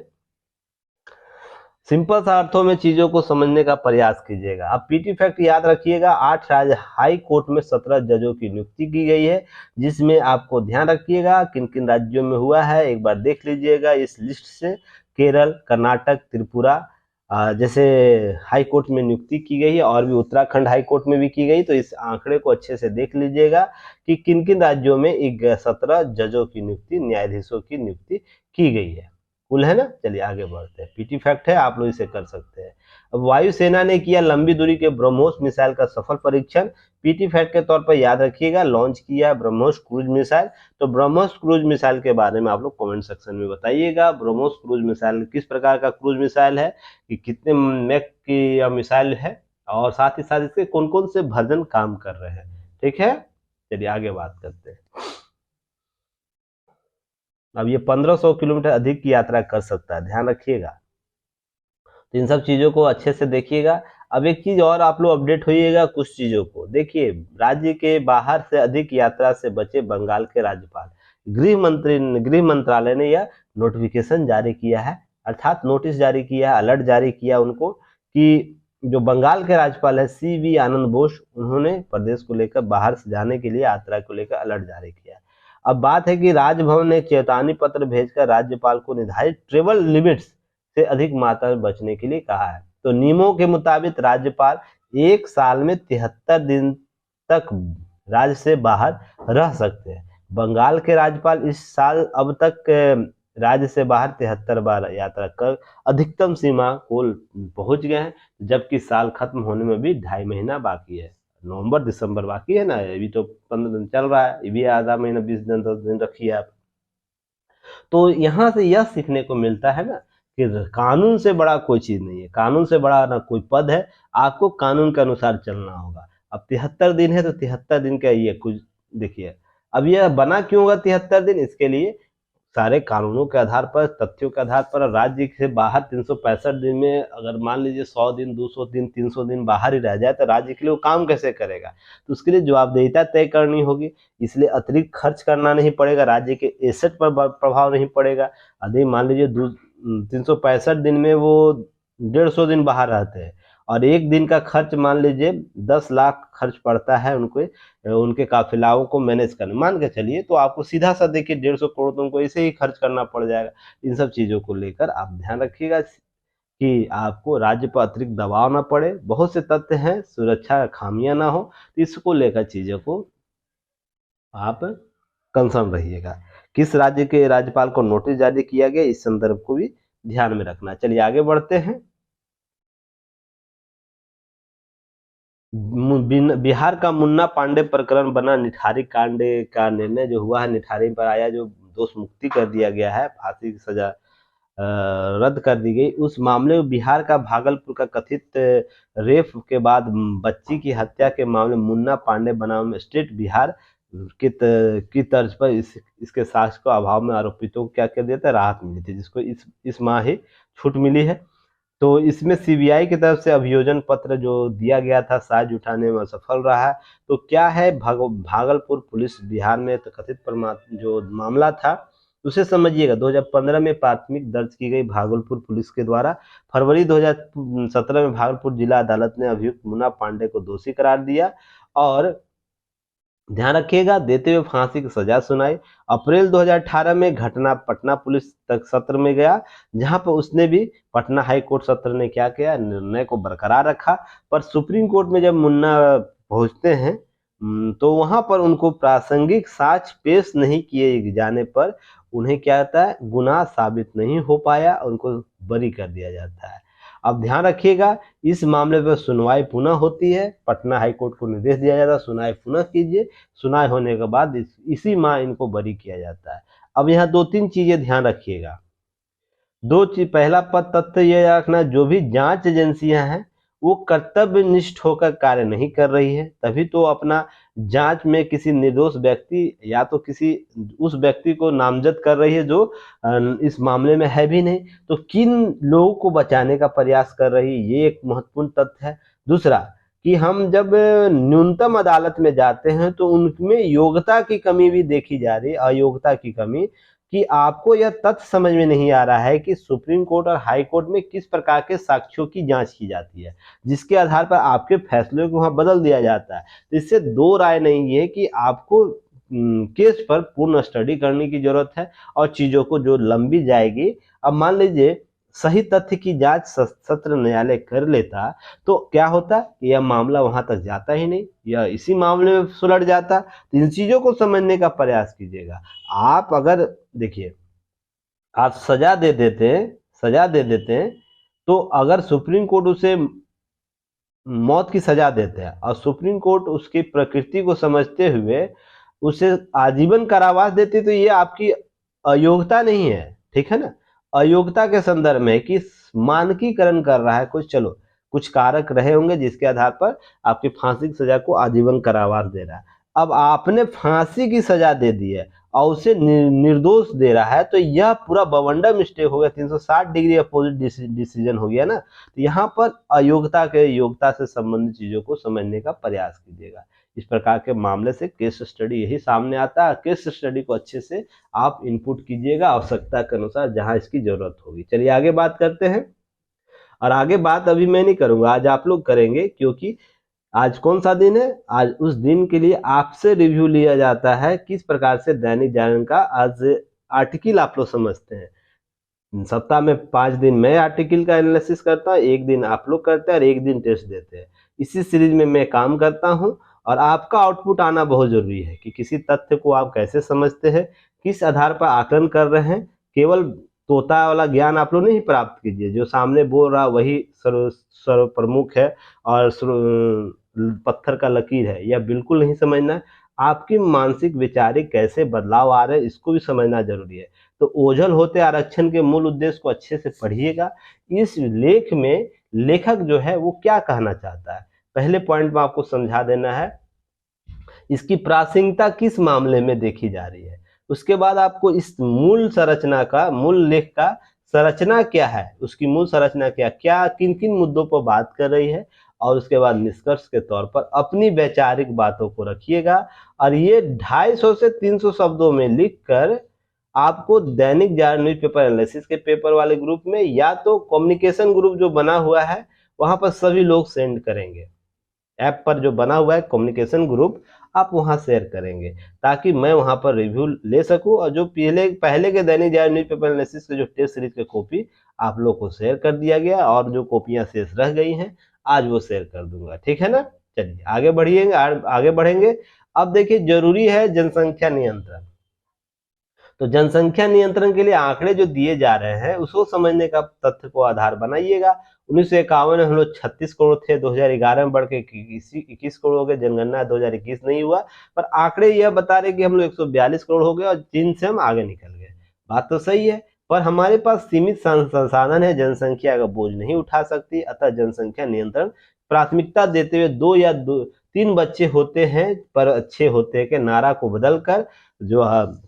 सिंपल सा अर्थों में चीजों को समझने का प्रयास कीजिएगा। अब पीटी फैक्ट याद रखिएगा, 8 राज्य हाई कोर्ट में 17 जजों की नियुक्ति की गई है, जिसमें आपको ध्यान रखिएगा किन किन राज्यों में हुआ है, एक बार देख लीजिएगा इस लिस्ट से। केरल, कर्नाटक, त्रिपुरा जैसे हाई कोर्ट में नियुक्ति की गई है, और भी उत्तराखंड हाई कोर्ट में भी की गई। तो इस आंकड़े को अच्छे से देख लीजिएगा कि किन किन राज्यों में 17 जजों की नियुक्ति, न्यायाधीशों की नियुक्ति की गई है। कुल है ना। चलिए आगे बढ़ते हैं, पीटी फैक्ट है, आप लोग इसे कर सकते हैं। अब वायुसेना ने किया लंबी दूरी के ब्रह्मोस मिसाइल का सफल परीक्षण। पीटी फैक्ट के तौर पर याद रखिएगा, लॉन्च किया ब्रह्मोस क्रूज मिसाइल। तो ब्रह्मोस क्रूज मिसाइल के बारे में आप लोग कमेंट सेक्शन में बताइएगा। ब्रह्मोस क्रूज मिसाइल किस प्रकार का क्रूज मिसाइल है, कि कितने मैक की मिसाइल है, और साथ ही साथ इसके कौन कौन से वर्जन काम कर रहे हैं। ठीक है, चलिए आगे बात करते हैं। अब ये 1500 किलोमीटर अधिक की यात्रा कर सकता है, ध्यान रखिएगा। तो इन सब चीज़ों को अच्छे से देखिएगा। अब एक चीज़ और आप लोग अपडेट होइएगा कुछ चीज़ों को देखिए। राज्य के बाहर से अधिक यात्रा से बचे बंगाल के राज्यपाल। गृह मंत्रालय ने यह नोटिफिकेशन जारी किया है, अर्थात नोटिस जारी किया है, अलर्ट जारी किया उनको, कि जो बंगाल के राज्यपाल है सीवी आनंद बोस, उन्होंने प्रदेश को लेकर बाहर से जाने के लिए यात्रा को लेकर अलर्ट जारी किया। अब बात है कि राजभवन ने चेतावनी पत्र भेजकर राज्यपाल को निर्धारित ट्रेवल लिमिट्स से अधिक मात्रा में बचने के लिए कहा है। तो नियमों के मुताबिक राज्यपाल एक साल में 73 दिन तक राज्य से बाहर रह सकते हैं। बंगाल के राज्यपाल इस साल अब तक राज्य से बाहर 73 बार यात्रा कर अधिकतम सीमा को पहुंच गए हैं, जबकि साल खत्म होने में भी 2.5 महीना बाकी है। नवंबर दिसंबर बाकी है ना, अभी तो 15 दिन चल रहा है, ये भी आधा महीना 20 दिन 10 दिन रखिए आप। तो यहाँ से यह सीखने को मिलता है ना कि कानून से बड़ा कोई चीज नहीं है, कानून से बड़ा ना कोई पद है, आपको कानून के अनुसार चलना होगा। अब 73 दिन है तो 73 दिन का ये कुछ देखिए। अब यह बना क्यों होगा 73 दिन, इसके लिए सारे कानूनों के आधार पर, तथ्यों के आधार पर, राज्य से बाहर 365 दिन में अगर मान लीजिए 100 दिन 200 दिन 300 दिन बाहर ही रह जाए तो राज्य के लिए वो काम कैसे करेगा। तो उसके लिए जवाबदेहिता तय करनी होगी, इसलिए अतिरिक्त खर्च करना नहीं पड़ेगा, राज्य के एसेट पर प्रभाव नहीं पड़ेगा। यदि मान लीजिए 365 दिन में वो 150 दिन बाहर रहते हैं और एक दिन का खर्च मान लीजिए 10 लाख खर्च पड़ता है उनको, उनके काफिलाओं को मैनेज करने मान के चलिए, तो आपको सीधा सा देखिए 150 करोड़ तो उनको ऐसे ही खर्च करना पड़ जाएगा। इन सब चीज़ों को लेकर आप ध्यान रखिएगा कि आपको राज्य पर अतिरिक्त दबाव ना पड़े। बहुत से तथ्य हैं, सुरक्षा खामियां ना हो, तो इसको लेकर चीज़ों को आप कंसर्न रहिएगा। किस राज्य के राज्यपाल को नोटिस जारी किया गया, इस संदर्भ को भी ध्यान में रखना। चलिए आगे बढ़ते हैं। बिहार का मुन्ना पांडे प्रकरण बना निठारी कांड का निर्णय जो हुआ है, निठारी पर आया, जो दोष मुक्ति कर दिया गया है, फांसी की सजा रद्द कर दी गई। उस मामले में बिहार का भागलपुर का कथित रेप के बाद बच्ची की हत्या के मामले में मुन्ना पांडे बनाम स्टेट बिहार की तर्ज पर इसके साक्ष्य को अभाव में आरोपितों को क्या कर दिया था, राहत मिली थी, जिसको इस माह ही छूट मिली है। तो इसमें सीबीआई की तरफ से अभियोजन पत्र जो दिया गया था साज उठाने में सफल रहा है। तो क्या है, भागलपुर पुलिस बिहार में तो कथित जो मामला था उसे समझिएगा। 2015 में प्राथमिक दर्ज की गई भागलपुर पुलिस के द्वारा। फरवरी 2017 में भागलपुर जिला अदालत ने अभियुक्त मुन्ना पांडे को दोषी करार दिया और ध्यान रखिएगा देते हुए फांसी की सजा सुनाई। अप्रैल 2018 में घटना पटना पुलिस तक सत्र में गया, जहां पर उसने भी पटना हाई कोर्ट सत्र ने क्या किया, निर्णय को बरकरार रखा। पर सुप्रीम कोर्ट में जब मुन्ना पहुंचते हैं तो वहां पर उनको प्रासंगिक साक्ष्य पेश नहीं किए जाने पर उन्हें क्या होता है, गुनाह साबित नहीं हो पाया, उनको बरी कर दिया जाता है। अब ध्यान रखिएगा, इस मामले पर सुनवाई पुनः होती है, पटना हाईकोर्ट को निर्देश दिया जाता है सुनवाई पुनः कीजिए। सुनवाई होने के बाद इसी माह इनको बरी किया जाता है। अब यहाँ 2-3 चीजें ध्यान रखिएगा। दो चीज, पहला पद तथ्य यह रखना, जो भी जांच एजेंसियां हैं वो कर्तव्यनिष्ठ होकर कार्य नहीं कर रही है, तभी तो अपना जांच में किसी निर्दोष व्यक्ति या तो किसी उस व्यक्ति को नामजद कर रही है जो इस मामले में है भी नहीं, तो किन लोगों को बचाने का प्रयास कर रही है, ये एक महत्वपूर्ण तथ्य है। दूसरा कि हम जब न्यूनतम अदालत में जाते हैं तो उनमें योग्यता की कमी भी देखी जा रही है, अयोग्यता की कमी, कि आपको यह तथ्य समझ में नहीं आ रहा है कि सुप्रीम कोर्ट और हाई कोर्ट में किस प्रकार के साक्ष्यों की जांच की जाती है, जिसके आधार पर आपके फैसले को वहां बदल दिया जाता है। तो इससे दो राय नहीं है कि आपको केस पर पूर्ण स्टडी करने की जरूरत है और चीजों को जो लंबी जाएगी। अब मान लीजिए सही तथ्य की जांच सत्र न्यायालय कर लेता तो क्या होता, यह मामला वहां तक जाता ही नहीं, यह इसी मामले में सुलझ जाता। तो इन चीजों को समझने का प्रयास कीजिएगा। आप अगर देखिए आप सजा दे देते हैं, तो अगर सुप्रीम कोर्ट उसे मौत की सजा देते हैं और सुप्रीम कोर्ट उसकी प्रकृति को समझते हुए उसे आजीवन कारावास देती, तो ये आपकी अयोग्यता नहीं है, ठीक है ना। अयोग्यता के संदर्भ में कि मानकीकरण कर रहा है कुछ, चलो कुछ कारक रहे होंगे जिसके आधार पर आपकी फांसी की सजा को आजीवन कारावास दे रहा है। अब आपने फांसी की सजा दे दी है और उसे निर्दोष दे रहा है, तो यह पूरा बवंडर मिस्टेक हो गया, 360 डिग्री अपोजिट डिसीजन हो गया ना। तो यहाँ पर अयोग्यता के योग्यता से संबंधित चीजों को समझने का प्रयास कीजिएगा। इस प्रकार के मामले से केस स्टडी यही सामने आता है। केस स्टडी को अच्छे से आप इनपुट कीजिएगा आवश्यकता के अनुसार जहां इसकी जरूरत होगी। चलिए आगे बात करते हैं। और आगे बात अभी मैं नहीं करूंगा, आज आप लोग करेंगे, क्योंकि आज कौन सा दिन है, आज उस दिन के लिए आपसे रिव्यू लिया जाता है किस प्रकार से दैनिक जागरण का आज आर्टिकल आप लोग समझते हैं। सप्ताह में 5 दिन मैं आर्टिकल का एनालिसिस करता हूँ, एक दिन आप लोग करते हैं और एक दिन टेस्ट देते हैं। इसी सीरीज में मैं काम करता हूँ और आपका आउटपुट आना बहुत जरूरी है कि किसी तथ्य को आप कैसे समझते हैं, किस आधार पर आकलन कर रहे हैं। केवल तोता वाला ज्ञान आप लोग नहीं प्राप्त कीजिए, जो सामने बोल रहा वही सर्व प्रमुख है और पत्थर का लकीर है, यह बिल्कुल नहीं समझना है। आपकी मानसिक विचारिक कैसे बदलाव आ रहे हैं इसको भी समझना जरूरी है। तो ओझल होते आरक्षण के मूल उद्देश्य को अच्छे से पढ़िएगा। इस लेख में लेखक जो है वो क्या कहना चाहता है, पहले पॉइंट में आपको समझा देना है इसकी प्रासंगिकता किस मामले में देखी जा रही है। उसके बाद आपको इस मूल संरचना का, मूल लेख का संरचना क्या है, उसकी मूल संरचना क्या क्या किन किन मुद्दों पर बात कर रही है, और उसके बाद निष्कर्ष के तौर पर अपनी वैचारिक बातों को रखिएगा। और ये 250 से 300 शब्दों में लिखकर आपको दैनिक जागरण न्यूज़पेपर एनालिसिस के पेपर वाले ग्रुप में या तो कम्युनिकेशन ग्रुप जो बना हुआ है वहां पर सभी लोग सेंड करेंगे। ऐप पर जो बना हुआ है कम्युनिकेशन ग्रुप, आप वहां शेयर करेंगे ताकि मैं वहां पर रिव्यू ले सकूं, और जो पहले पहले के दैनिक जागरण न्यूज़पेपर एनालिसिस के जो टेस्ट सीरीज के कॉपी आप लोग को शेयर कर दिया गया, और जो कॉपियां शेष रह गई हैं आज वो शेयर कर दूंगा, ठीक है ना। चलिए आगे बढ़िएगा, आगे बढ़ेंगे। अब देखिए जरूरी है जनसंख्या नियंत्रण। तो जनसंख्या नियंत्रण के लिए आंकड़े जो दिए जा रहे हैं उसको समझने का तथ्य को आधार बनाइएगा। 1951 में हम लोग 36 करोड़ थे, 2011 में बढ़ के 21 करोड़ हो गए, जनगणना 2021 नहीं हुआ, पर आंकड़े यह बता रहे कि हम लोग 142 करोड़ हो गए और चीन से हम आगे निकल गए। बात तो सही है, पर हमारे पास सीमित संसाधन है, जनसंख्या का बोझ नहीं उठा सकती, अतः जनसंख्या नियंत्रण प्राथमिकता देते हुए 2 या 3 बच्चे होते हैं पर अच्छे होते हैं के नारा को बदलकर, जो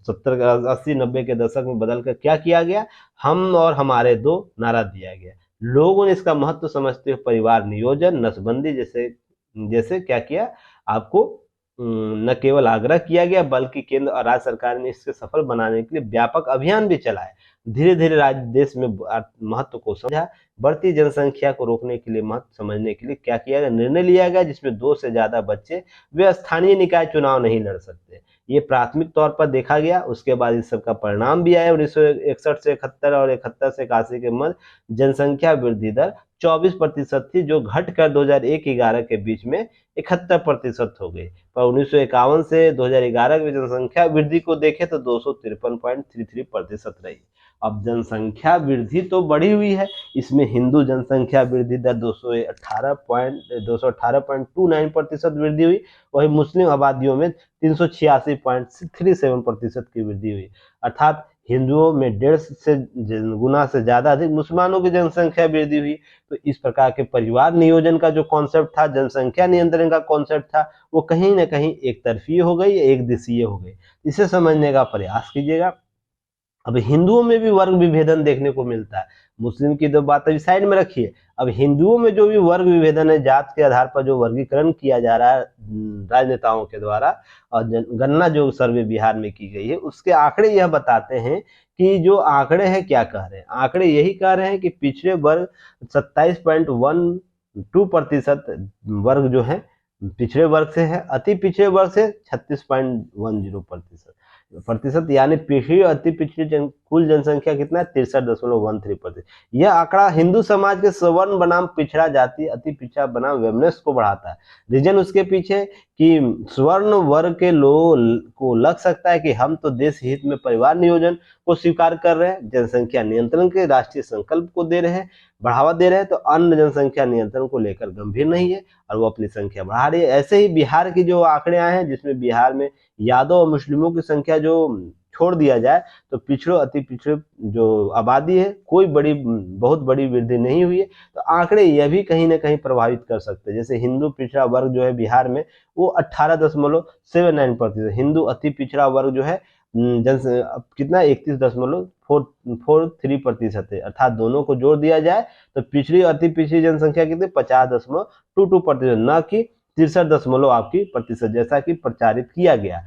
70 80 90 के दशक में बदलकर क्या किया गया, हम और हमारे दो नारा दिया गया। लोगों ने इसका महत्व समझते हुए परिवार नियोजन, नसबंदी जैसे जैसे क्या किया, आपको न केवल आग्रह किया गया बल्कि केंद्र और राज्य सरकार ने इसके सफल बनाने के लिए व्यापक अभियान भी चलाए। धीरे धीरे राज्य देश में महत्व को समझा। बढ़ती जनसंख्या को रोकने के लिए, महत्व समझने के लिए क्या किया गया, निर्णय लिया गया जिसमें 2 से ज्यादा बच्चे वे स्थानीय निकाय चुनाव नहीं लड़ सकते, ये प्राथमिक तौर पर देखा गया। उसके बाद इस सब का परिणाम भी आया। 1961 से 71 और 71 से 81 के मध्य जनसंख्या वृद्धि दर 24% थी, जो घटकर 2001-11 के बीच में 71% हो गई। पर 1951 से 2011 की जनसंख्या वृद्धि को देखें तो 253.33% रही। अब जनसंख्या वृद्धि तो बढ़ी हुई है, इसमें हिंदू जनसंख्या वृद्धि दर 218.29% वृद्धि हुई, वही मुस्लिम आबादियों में 386.37% की वृद्धि हुई। अर्थात हिंदुओं में 1.5 गुना से ज्यादा अधिक मुसलमानों की जनसंख्या वृद्धि हुई। तो इस प्रकार के परिवार नियोजन का जो कॉन्सेप्ट था, जनसंख्या नियंत्रण का कॉन्सेप्ट था, वो कहीं ना कहीं एक तरफी हो गई, एक दिशीय हो गई। इसे समझने का प्रयास कीजिएगा। अब हिंदुओं में भी वर्ग विभेदन देखने को मिलता है, मुस्लिम की तो बात अभी साइड में रखिए। अब हिंदुओं में जो भी वर्ग विभेदन है, जात के आधार पर जो वर्गीकरण किया जा रहा है राजनेताओं के द्वारा, और गणना जो सर्वे बिहार में की गई है उसके आंकड़े यह बताते हैं कि जो आंकड़े हैं क्या कह रहे हैं, आंकड़े यही कह रहे हैं कि पिछड़े वर्ग 27.12% वर्ग जो है पिछड़े वर्ग से है, अति पिछड़े वर्ग से 36.10% यानी पिछड़ी अति पिछड़ी कुल जनसंख्या कितना है 63.13%। यह आंकड़ा हिंदू समाज के सवर्ण बनाम पिछड़ा जाति, अति पिछड़ा बनाम वेमनेस को बढ़ाता है। रीजन उसके पीछे कि स्वर्ण वर्ग के लोगों को लग सकता है कि हम तो देश हित में परिवार नियोजन को स्वीकार कर रहे हैं, जनसंख्या नियंत्रण के राष्ट्रीय संकल्प को दे रहे हैं, बढ़ावा दे रहे हैं, तो अन्य जनसंख्या नियंत्रण को लेकर गंभीर नहीं है और वो अपनी संख्या बढ़ा रही है। ऐसे ही बिहार की जो आंकड़े आए हैं, जिसमें बिहार में यादव और मुस्लिमों की संख्या जो छोड़ दिया जाए तो पिछड़ों अति पिछड़े जो आबादी है कोई बहुत बड़ी वृद्धि नहीं हुई है। तो आंकड़े यह भी कहीं ना कहीं प्रभावित कर सकते हैं। जैसे हिंदू पिछड़ा वर्ग जो है बिहार में वो 18.79%, हिंदू अति पिछड़ा वर्ग जो है कितना 31.43% है, अर्थात दोनों को जोड़ दिया जाए तो पिछड़ी अति पिछड़ी जनसंख्या कितनी 50.22%, न कि 63% जैसा कि प्रचारित किया गया।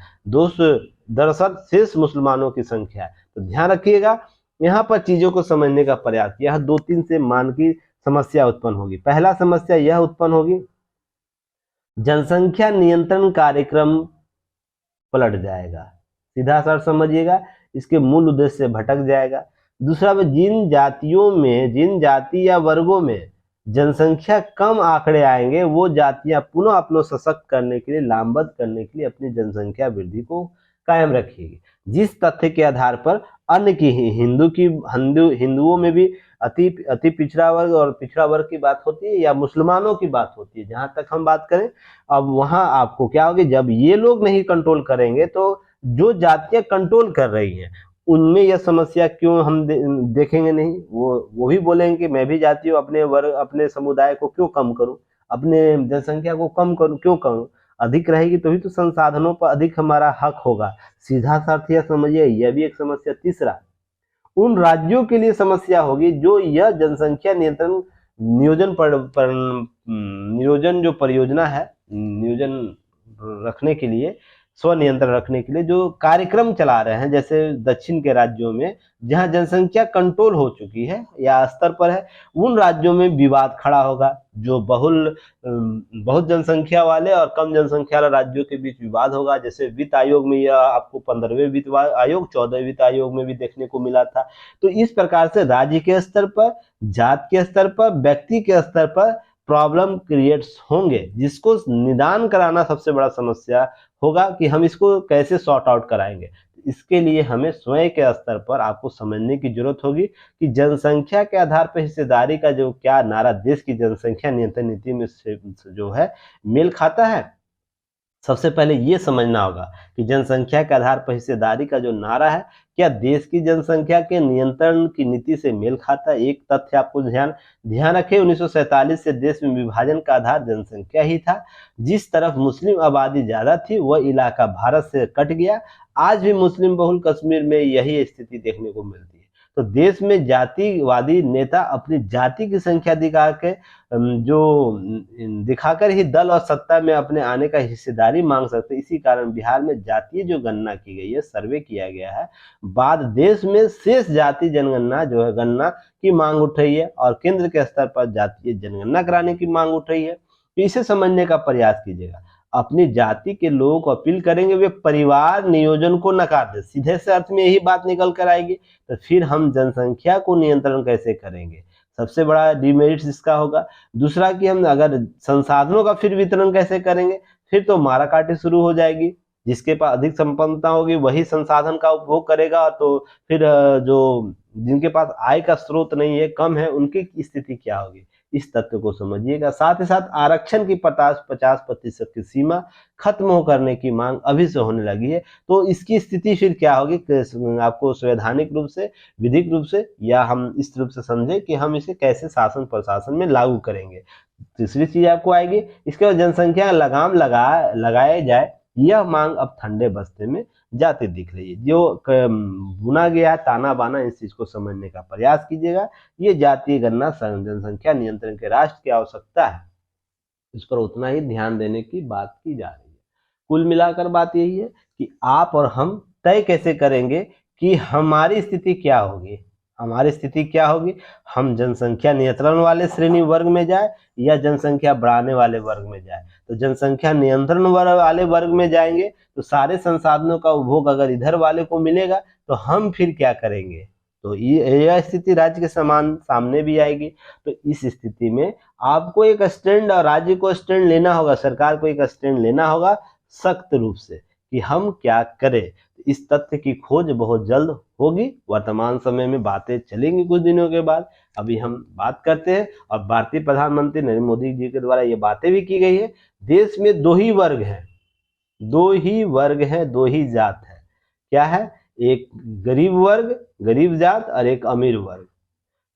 दरअसल शेष मुसलमानों की संख्या है। तो ध्यान रखिएगा, यहाँ पर चीजों को समझने का प्रयास किया। 2-3 से मान की समस्या उत्पन्न होगी। पहला समस्या यह उत्पन्न होगी, जनसंख्या नियंत्रण कार्यक्रम पलट जाएगा। सीधा सा समझिएगा, इसके मूल उद्देश्य से भटक जाएगा। दूसरा, जिन जातियों में, जिन जाति या वर्गों में जनसंख्या कम आंकड़े आएंगे वो जातियां पुनः अपने सशक्त करने के लिए, लामबद्ध करने के लिए अपनी जनसंख्या वृद्धि को कायम रखेगी। जिस तथ्य के आधार पर अन्य की हिंदुओं में भी अति पिछड़ा वर्ग और पिछड़ा वर्ग की बात होती है या मुसलमानों की बात होती है, जहां तक हम बात करें, अब वहां आपको क्या होगी, जब ये लोग नहीं कंट्रोल करेंगे तो जो जातियां कंट्रोल कर रही हैं उनमें यह समस्या क्यों हम देखेंगे नहीं। वो भी बोलेंगे कि मैं भी जाति हूँ, अपने वर्ग अपने समुदाय को क्यों कम करूं, अपने जनसंख्या को कम करूं, क्यों करूं, अधिक रहेगी तो ही तो संसाधनों पर अधिक हमारा हक होगा। सीधा सा अर्थ यह समझिए, यह भी एक समस्या। तीसरा, उन राज्यों के लिए समस्या होगी जो यह जनसंख्या नियंत्रण नियोजन जो परियोजना है, नियोजन रखने के लिए, स्वनियंत्रण रखने के लिए जो कार्यक्रम चला रहे हैं, जैसे दक्षिण के राज्यों में जहां जनसंख्या कंट्रोल हो चुकी है या स्तर पर है, उन राज्यों में विवाद खड़ा होगा। जो बहुत जनसंख्या वाले और कम जनसंख्या वाले राज्यों के बीच विवाद होगा। जैसे वित्त आयोग में यह आपको 15वें वित्त आयोग, 14वें वित्त आयोग में भी देखने को मिला था। तो इस प्रकार से राज्य के स्तर पर, जात के स्तर पर, व्यक्ति के स्तर पर प्रॉब्लम क्रिएट्स होंगे, जिसको निदान कराना सबसे बड़ा समस्या होगा कि हम इसको कैसे सॉर्ट आउट कराएंगे। इसके लिए हमें स्वयं के स्तर पर आपको समझने की जरूरत होगी कि जनसंख्या के आधार पर हिस्सेदारी का जो क्या नारा देश की जनसंख्या नियंत्रण नीति में जो है मेल खाता है। सबसे पहले ये समझना होगा कि जनसंख्या के आधार पर हिस्सेदारी का जो नारा है क्या देश की जनसंख्या के नियंत्रण की नीति से मेल खाता है। एक तथ्य आपको ध्यान रखें, 1947 से देश में विभाजन का आधार जनसंख्या ही था। जिस तरफ मुस्लिम आबादी ज्यादा थी वह इलाका भारत से कट गया। आज भी मुस्लिम बहुल कश्मीर में यही स्थिति देखने को मिलती है। तो देश में जातिवादी नेता अपनी जाति की संख्या दिखाकर ही दल और सत्ता में अपने आने का हिस्सेदारी मांग सकते। इसी कारण बिहार में जातीय जो गणना की गई है, सर्वे किया गया है, बाद देश में शेष जाति जनगणना जो है गणना की मांग उठ रही है और केंद्र के स्तर पर जातीय जनगणना कराने की मांग उठ रही है। तो इसे समझने का प्रयास कीजिएगा। अपनी जाति के लोगों को अपील करेंगे वे परिवार नियोजन को नकार दे, सीधे से अर्थ में यही बात निकल कर आएगी। तो फिर हम जनसंख्या को नियंत्रण कैसे करेंगे, सबसे बड़ा डिमेरिट इसका होगा। दूसरा कि हम अगर संसाधनों का फिर वितरण कैसे करेंगे, फिर तो माराकाटी शुरू हो जाएगी। जिसके पास अधिक संपन्नता होगी वही संसाधन का उपभोग करेगा, तो फिर जो जिनके पास आय का स्रोत नहीं है, कम है, उनकी स्थिति क्या होगी। इस तथ्य को समझिएगा। साथ ही साथ आरक्षण की 50% की सीमा खत्म करने की मांग अभी से होने लगी है। तो इसकी स्थिति फिर क्या होगी, आपको संवैधानिक रूप से, विधिक रूप से, या हम इस रूप से समझे कि हम इसे कैसे शासन प्रशासन में लागू करेंगे। तीसरी चीज आपको आएगी, इसके बाद जनसंख्या लगाम लगाया जाए, यह मांग अब ठंडे बस्ते में जाती दिख रही है। जो बुना गया ताना बाना, इस चीज को समझने का प्रयास कीजिएगा। ये जातीय गणना जनसंख्या नियंत्रण के राष्ट्र की आवश्यकता है, इस पर उतना ही ध्यान देने की बात की जा रही है। कुल मिलाकर बात यही है कि आप और हम तय कैसे करेंगे कि हमारी स्थिति क्या होगी। हमारी स्थिति क्या होगी, हम जनसंख्या नियंत्रण वाले श्रेणी वर्ग में जाए या जनसंख्या बढ़ाने वाले वर्ग में जाए। तो जनसंख्या नियंत्रण वाले वर्ग में जाएंगे तो सारे संसाधनों का उपभोग अगर इधर वाले को मिलेगा तो हम फिर क्या करेंगे, तो ये यह स्थिति राज्य के समान सामने भी आएगी। तो इस स्थिति में आपको एक स्टैंड और राज्य को स्टैंड लेना होगा, सरकार को एक स्टैंड लेना होगा सख्त रूप से कि हम क्या करें। इस तथ्य की खोज बहुत जल्द होगी, वर्तमान समय में बातें चलेंगी कुछ दिनों के बाद। अभी हम बात करते हैं, और भारतीय प्रधानमंत्री नरेंद्र मोदी जी के द्वारा ये बातें भी की गई है, देश में दो ही वर्ग हैं, दो ही वर्ग है, दो ही जात है। क्या है? एक गरीब वर्ग, गरीब जात, और एक अमीर वर्ग।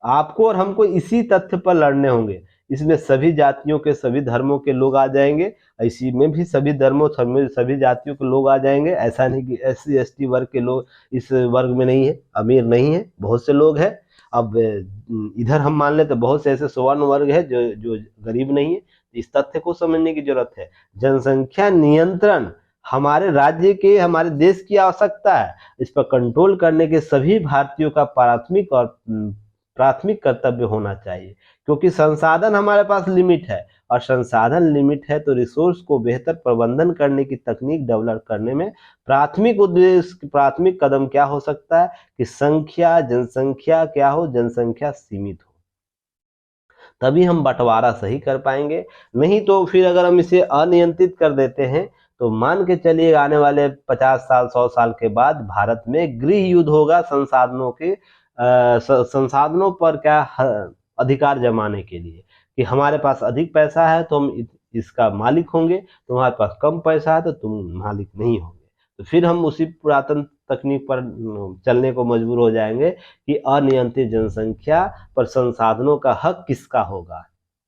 आपको और हमको इसी तथ्य पर लड़ने होंगे। इसमें सभी जातियों के, सभी धर्मों के लोग आ जाएंगे, इसी में भी सभी धर्मों, सभी जातियों के लोग आ जाएंगे। ऐसा नहीं कि SC ST वर्ग के लोग इस वर्ग में नहीं है, अमीर नहीं है, बहुत से लोग हैं। अब इधर हम मान ले तो बहुत से ऐसे स्वर्ण वर्ग है जो जो गरीब नहीं है। इस तथ्य को समझने की जरूरत है। जनसंख्या नियंत्रण हमारे राज्य के, हमारे देश की आवश्यकता है। इस पर कंट्रोल करने के सभी भारतीयों का प्राथमिक कर्तव्य होना चाहिए, क्योंकि संसाधन हमारे पास लिमिट है, और संसाधन लिमिट है तो रिसोर्स को बेहतर प्रबंधन करने की तकनीक डेवलप करने में प्राथमिक उद्देश्य, प्राथमिक कदम क्या हो सकता है कि जनसंख्या क्या हो, जनसंख्या सीमित हो, तभी हम बंटवारा सही कर पाएंगे। नहीं तो फिर अगर हम इसे अनियंत्रित कर देते हैं तो मान के चलिए आने वाले 50 साल 100 साल के बाद भारत में गृह युद्ध होगा संसाधनों पर क्या अधिकार जमाने के लिए, कि हमारे पास अधिक पैसा है तो हम इसका मालिक होंगे, तुम्हारे पास कम पैसा है तो तुम मालिक नहीं होंगे। तो फिर हम उसी पुरातन तकनीक पर चलने को मजबूर हो जाएंगे कि अनियंत्रित जनसंख्या पर संसाधनों का हक किसका होगा।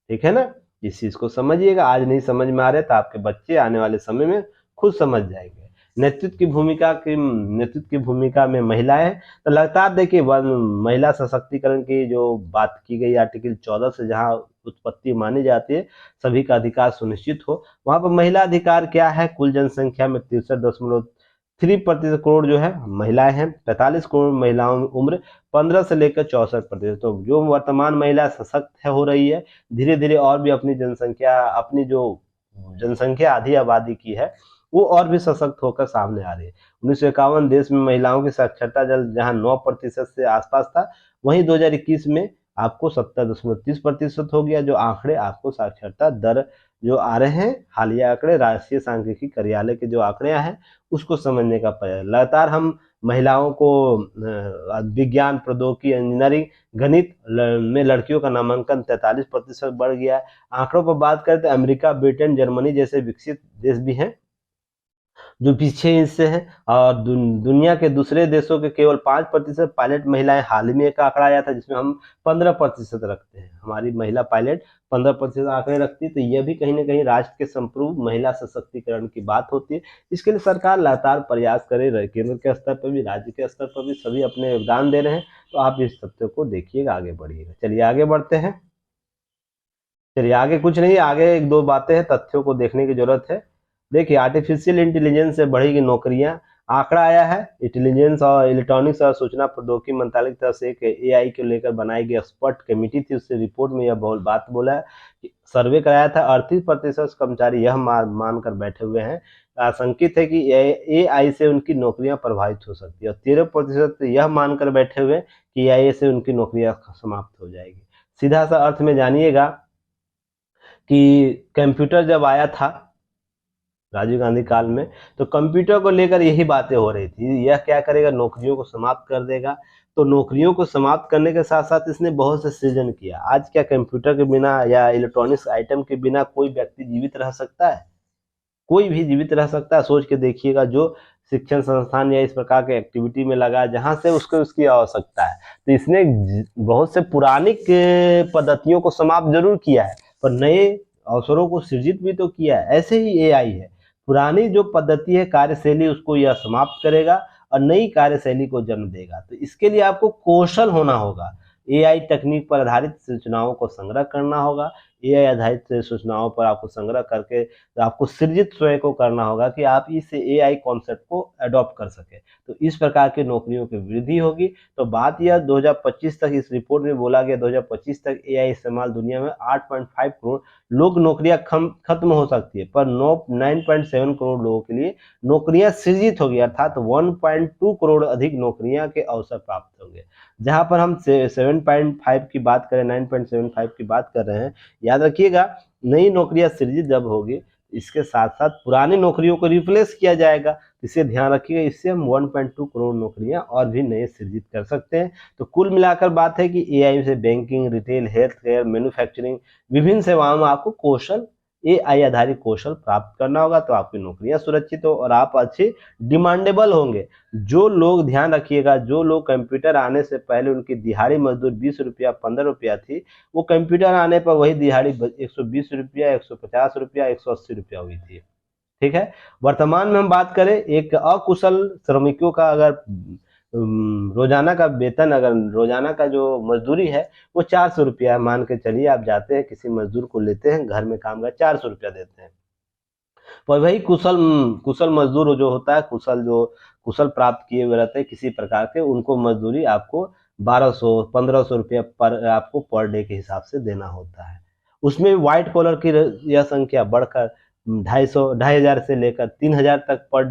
ठीक है ना? इस चीज को समझिएगा। आज नहीं समझ में आ रहे तो आपके बच्चे आने वाले समय में खुद समझ जाएंगे। नेतृत्व की भूमिका में महिलाएं, तो लगातार देखिए महिला सशक्तिकरण की जो बात की गई आर्टिकल 14 से, जहां उत्पत्ति मानी जाती है सभी का अधिकार सुनिश्चित हो, वहां पर महिला अधिकार क्या है? कुल जनसंख्या में 63.3% करोड़ जो है महिलाएं हैं, 45 करोड़ महिलाओं में उम्र 15 से लेकर 64%। तो जो वर्तमान महिला सशक्त हो रही है, धीरे धीरे और भी अपनी जो जनसंख्या आधी आबादी की है वो और भी सशक्त होकर सामने आ रही है। 1951 देश में महिलाओं की साक्षरता दर जहां 9% से आसपास था, वहीं 2021 में आपको 70.30% हो गया। जो आंकड़े आपको साक्षरता दर जो आ रहे हैं, हालिया आंकड़े, राष्ट्रीय सांख्यिकी कार्यालय के जो आंकड़े हैं, उसको समझने का प्रयास। लगातार हम महिलाओं को विज्ञान, प्रौद्योगिकी, इंजीनियरिंग, गणित में लड़कियों का नामांकन 43% बढ़ गया है। आंकड़ों पर बात करते हैं, अमेरिका, ब्रिटेन, जर्मनी जैसे विकसित देश भी हैं जो पीछे इससे हैं, और दुनिया के दूसरे देशों के केवल 5% पायलट महिलाएं। हाल ही में एक आंकड़ा आया था जिसमें हम 15% रखते हैं, हमारी महिला पायलट 15% आंकड़े रखती है। तो यह भी कहीं ना कहीं राष्ट्र के संपूर्ण महिला सशक्तिकरण की बात होती है। इसके लिए सरकार लगातार प्रयास करे रहे, केंद्र के स्तर पर भी, राज्य के स्तर पर भी सभी अपने योगदान दे रहे हैं। तो आप इस तथ्य को देखिएगा, आगे बढ़िएगा। चलिए आगे बढ़ते हैं। चलिए आगे कुछ नहीं, आगे एक दो बातें हैं, तथ्यों को देखने की जरूरत है। देखिए, आर्टिफिशियल इंटेलिजेंस से बढ़ेगी नौकरियां। आंकड़ा आया है, इंटेलिजेंस और इलेक्ट्रॉनिक्स और सूचना प्रौद्योगिकी मंत्रालय की तरफ से एक AI को लेकर बनाई गई एक्सपर्ट कमेटी थी। उससे रिपोर्ट में यह बात बोला है कि सर्वे कराया था, 38% कर्मचारी यह मानकर बैठे हुए हैं, आशंकित है कि AI से उनकी नौकरियां प्रभावित हो सकती है, और 13% यह मानकर बैठे हुए कि AI से उनकी नौकरियां समाप्त हो जाएगी। सीधा सा अर्थ में जानिएगा कि कंप्यूटर जब आया था राजीव गांधी काल में, तो कंप्यूटर को लेकर यही बातें हो रही थी, यह क्या करेगा, नौकरियों को समाप्त कर देगा। तो नौकरियों को समाप्त करने के साथ साथ इसने बहुत से सृजन किया। आज क्या कंप्यूटर के बिना या इलेक्ट्रॉनिक्स आइटम के बिना कोई व्यक्ति जीवित रह सकता है? कोई भी जीवित रह सकता है? सोच के देखिएगा। जो शिक्षण संस्थान या इस प्रकार के एक्टिविटी में लगा, जहां से उसको उसकी आवश्यकता है, तो इसने बहुत से पुरानी पद्धतियों को समाप्त जरूर किया है, पर नए अवसरों को सृजित भी तो किया है। ऐसे ही AI है, पुरानी जो पद्धति है, कार्यशैली, उसको यह समाप्त करेगा और नई कार्यशैली को जन्म देगा। तो इसके लिए आपको कौशल होना होगा। AI तकनीक पर आधारित सूचनाओं को संग्रह करना होगा। AI आधारित सूचनाओं पर आपको संग्रह करके आपको सृजित स्वयं को करना होगा कि आप इस AI कॉन्सेप्ट को अडॉप्ट कर सके। तो इस प्रकार की नौकरियों की वृद्धि होगी। तो बात यह 2025 तक, इस रिपोर्ट में बोला गया 2025 तक AI इस्तेमाल दुनिया में 8.5 करोड़ लोग नौकरियां खत्म हो सकती है, पर 9.7 करोड़ लोगों के लिए नौकरियां सृजित होगी, अर्थात 1.2 करोड़ अधिक नौकरियां के अवसर प्राप्त होंगे। जहां पर हम 7.5 की बात करें, 9.75 की बात कर रहे हैं, याद रखिएगा नई नौकरियां सृजित जब होगी, इसके साथ साथ पुरानी नौकरियों को रिप्लेस किया जाएगा। इसे ध्यान रखिएगा, इससे हम 1.2 करोड़ नौकरियां और भी नए सृजित कर सकते हैं। तो कुल मिलाकर बात है कि एआई से banking, retail, health care, manufacturing, विभिन्न सेवाओं में आपको कौशल, एआई आधारित कौशल प्राप्त करना होगा, तो आपकी नौकरियां सुरक्षित हो और आप अच्छे डिमांडेबल होंगे। जो लोग, ध्यान रखिएगा, जो लोग कंप्यूटर आने से पहले उनकी दिहाड़ी मजदूर 20 रुपया 15 रुपया थी, वो कंप्यूटर आने पर वही दिहाड़ी 120 रुपया 150 रुपया 180 रुपया हुई थी। ठीक है। वर्तमान में हम बात करें, एक अकुशल श्रमिकों का अगर रोजाना का वेतन, अगर रोजाना का जो मजदूरी है वो 400 रुपया मान के चलिए, आप जाते हैं किसी मजदूर को लेते हैं घर में काम का, 400 रुपया देते हैं। पर वही कुशल कुशल मजदूर जो होता है, कुशल प्राप्त किए हुए रहते हैं किसी प्रकार के, उनको मजदूरी आपको 1200 1500 रुपया पर आपको पर डे के हिसाब से देना होता है। उसमें व्हाइट कॉलर की यह संख्या बढ़कर 250 से लेकर 3000 तक पर